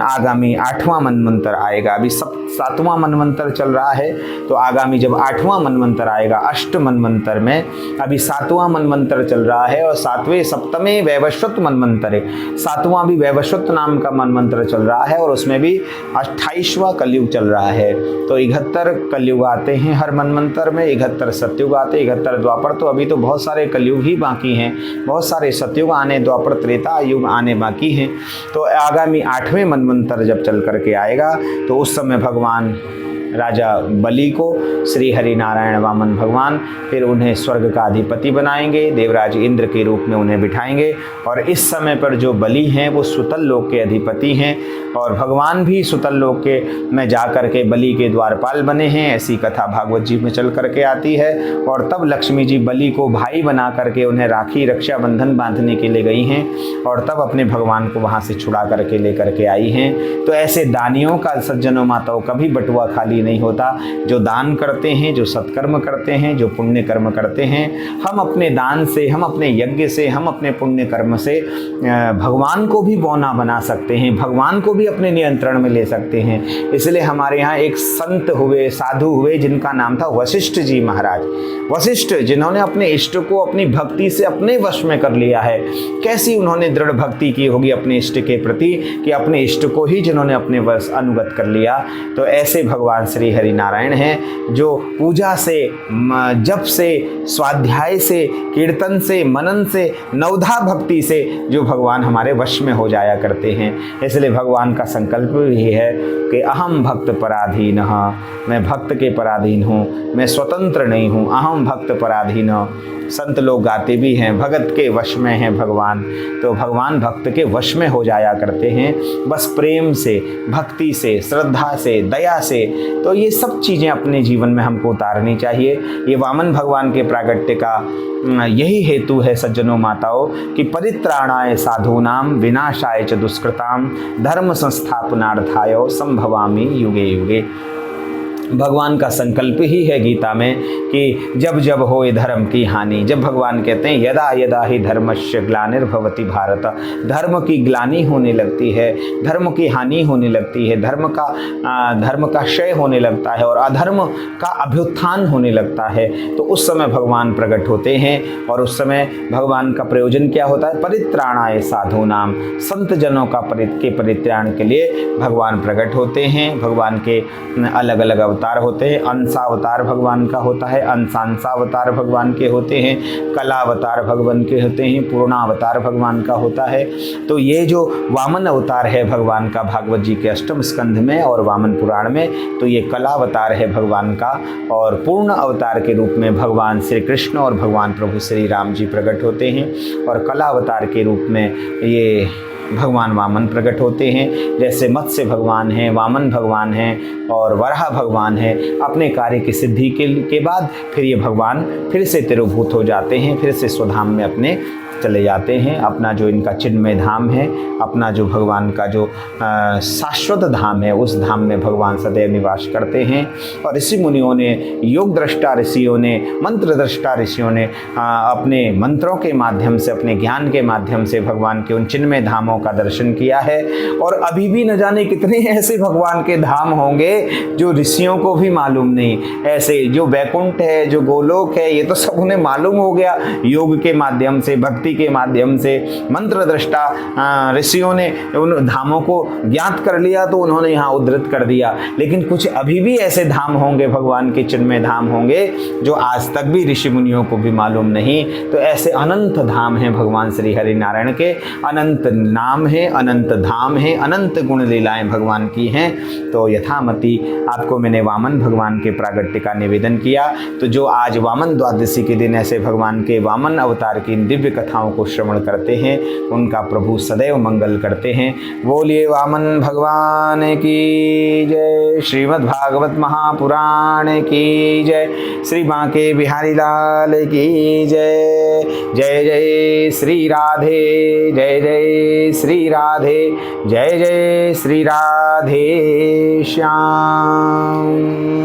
आगामी 8वां मनवंतर आएगा, अभी 7वां मनवंतर चल रहा है, तो आगामी जब 8वां मनवंतर आएगा, अष्ट मनवंतर में अभी 7वां मनवंतर चल रहा है और 7वें सप्तमे वैवस्वत मनवंतर है, 7वां भी वैवस्वत नाम का मनवंतर चल रहा है और उसमें भी 28वां कलयुग चल रहा है। तो 71 कलयुग आते हैं हर मनवंतर में, 71 सतयुग आते, 71 द्वापर, तो अभी तो बहुत सारे कलयुग ही बाकी हैं, बहुत सारे सतयुग आने, द्वापर त्रेता युग आने बाकी हैं। तो आगामी 8वें मनवंतर जब चल करके आएगा तो उस समय भगवान राजा बलि को श्री हरि नारायण वामन भगवान फिर उन्हें स्वर्ग का अधिपति बनाएंगे, देवराज इंद्र के रूप में उन्हें बिठाएंगे। और इस समय पर जो बलि हैं वो सुतल लोक के अधिपति हैं और भगवान भी सुतल लोक के में जा कर के बलि के द्वारपाल बने हैं, ऐसी कथा भागवत जी में चल करके आती है। और तब लक्ष्मी जी बलि को भाई बना करके उन्हें राखी रक्षाबंधन बांधने के लिए गई हैं और तब अपने भगवान को वहाँ से छुड़ा करके लेकर के आई हैं। तो ऐसे दानियों का, सज्जनों माताओं, कभी बटुआ खाली नहीं होता। जो दान करते हैं, जो सत्कर्म करते हैं, जो पुण्य कर्म करते हैं, हम अपने दान से, हम अपने यज्ञ से, हम अपने पुण्य कर्म से भगवान को भी बौना बना सकते हैं, भगवान को भी अपने नियंत्रण में ले सकते हैं। इसलिए हमारे यहाँ एक संत हुए, साधु हुए, जिनका नाम था वशिष्ठ जी महाराज। वशिष्ठ, जिन्होंने अपने इष्ट को अपनी भक्ति से अपने वश में कर लिया है। कैसी उन्होंने दृढ़ भक्ति की होगी अपने इष्ट के प्रति कि अपने इष्ट को ही जिन्होंने अपने वश अनुगत कर लिया। तो ऐसे भगवान श्री हरि नारायण हैं जो पूजा से, जप से, स्वाध्याय से, कीर्तन से, मनन से, नवधा भक्ति से जो भगवान हमारे वश में हो जाया करते हैं। इसलिए भगवान का संकल्प भी है कि अहम भक्त पराधीन, मैं भक्त के पराधीन हूँ, मैं स्वतंत्र नहीं हूँ, अहम भक्त पराधीन। संत लोग गाते भी हैं, भगत के वश में हैं भगवान। तो भगवान भक्त के वश में हो जाया करते हैं, बस प्रेम से, भक्ति से, श्रद्धा से, दया से। तो ये सब चीज़ें अपने जीवन में हमको उतारनी चाहिए। ये वामन भगवान के प्रागट्य का यही हेतु है सज्जनों माताओं कि परित्राणाय साधूनाम विनाशाय च दुष्कृताम धर्म संस्थापनार्थाय संभवामि युगे युगे। भगवान का संकल्प ही है गीता में कि जब जब होए धर्म की हानि, जब भगवान कहते हैं यदा यदा ही धर्मस्य ग्लानिर्भवति भारत, धर्म की ग्लानि होने लगती है, धर्म की हानि होने लगती है, धर्म का क्षय होने लगता है और अधर्म का अभ्युत्थान होने लगता है, तो उस समय भगवान प्रकट होते हैं। और उस समय भगवान का प्रयोजन क्या होता है? परित्राणाय साधूनाम, संत जनों का परित्राण के लिए भगवान प्रकट होते हैं। भगवान के अलग अलग अवतार होते हैं। अंशावतार भगवान का होता है, अंशांशावतार भगवान के होते हैं, कलावतार भगवान के होते हैं, पूर्णावतार भगवान का होता है। तो ये जो वामन अवतार है भगवान का भागवत जी के 8वें स्कंध में और वामन पुराण में, तो ये कलावतार है भगवान का। और पूर्ण अवतार के रूप में भगवान श्री कृष्ण और भगवान प्रभु श्री राम जी प्रकट होते हैं और कलावतार के रूप में ये भगवान वामन प्रकट होते हैं। जैसे मत्स्य भगवान हैं, वामन भगवान हैं और वराह भगवान हैं। अपने कार्य की सिद्धि के बाद फिर ये भगवान फिर से तिरोभूत हो जाते हैं, फिर से स्वधाम में अपने चले जाते हैं। अपना जो इनका चिन्मय धाम है, अपना जो भगवान का जो शाश्वत धाम है, उस धाम में भगवान सदैव निवास करते हैं। और ऋषि मुनियों ने, योग दृष्टा ऋषियों ने, मंत्र दृष्टा ऋषियों ने अपने मंत्रों के माध्यम से, अपने ज्ञान के माध्यम से भगवान के उन चिन्मय धामों का दर्शन किया है। और अभी भी न जाने कितने ऐसे भगवान के धाम होंगे जो ऋषियों को भी मालूम नहीं। ऐसे जो वैकुंठ है, जो गोलोक है, ये तो सब उन्हें मालूम हो गया योग के माध्यम से, भक्ति भक्ति के माध्यम से मंत्र दृष्टा ऋषियों ने उन धामों को ज्ञात कर लिया तो उन्होंने यहाँ उद्धृत कर दिया। लेकिन कुछ अभी भी ऐसे धाम होंगे, भगवान के चिन्मय धाम होंगे, जो आज तक भी ऋषि मुनियों को भी मालूम नहीं। तो ऐसे अनंत धाम हैं भगवान श्री हरि नारायण के, अनंत नाम है, अनंत धाम है, अनंत गुण लीलाएं भगवान की हैं। तो यथामति आपको मैंने वामन भगवान के प्रागट्य का निवेदन किया। तो जो आज वामन द्वादशी के दिन ऐसे भगवान के वामन अवतार की दिव्य कथाओं को श्रवण करते हैं, उनका प्रभु सदैव मंगल करते हैं। बोलिए वामन भगवान की जय। श्रीमद् भागवत महापुराण की जय। श्री बांके बिहारी लाल की जय। जय जय श्री राधे, जय जय श्री राधे, जय जय श्री राधे श्याम।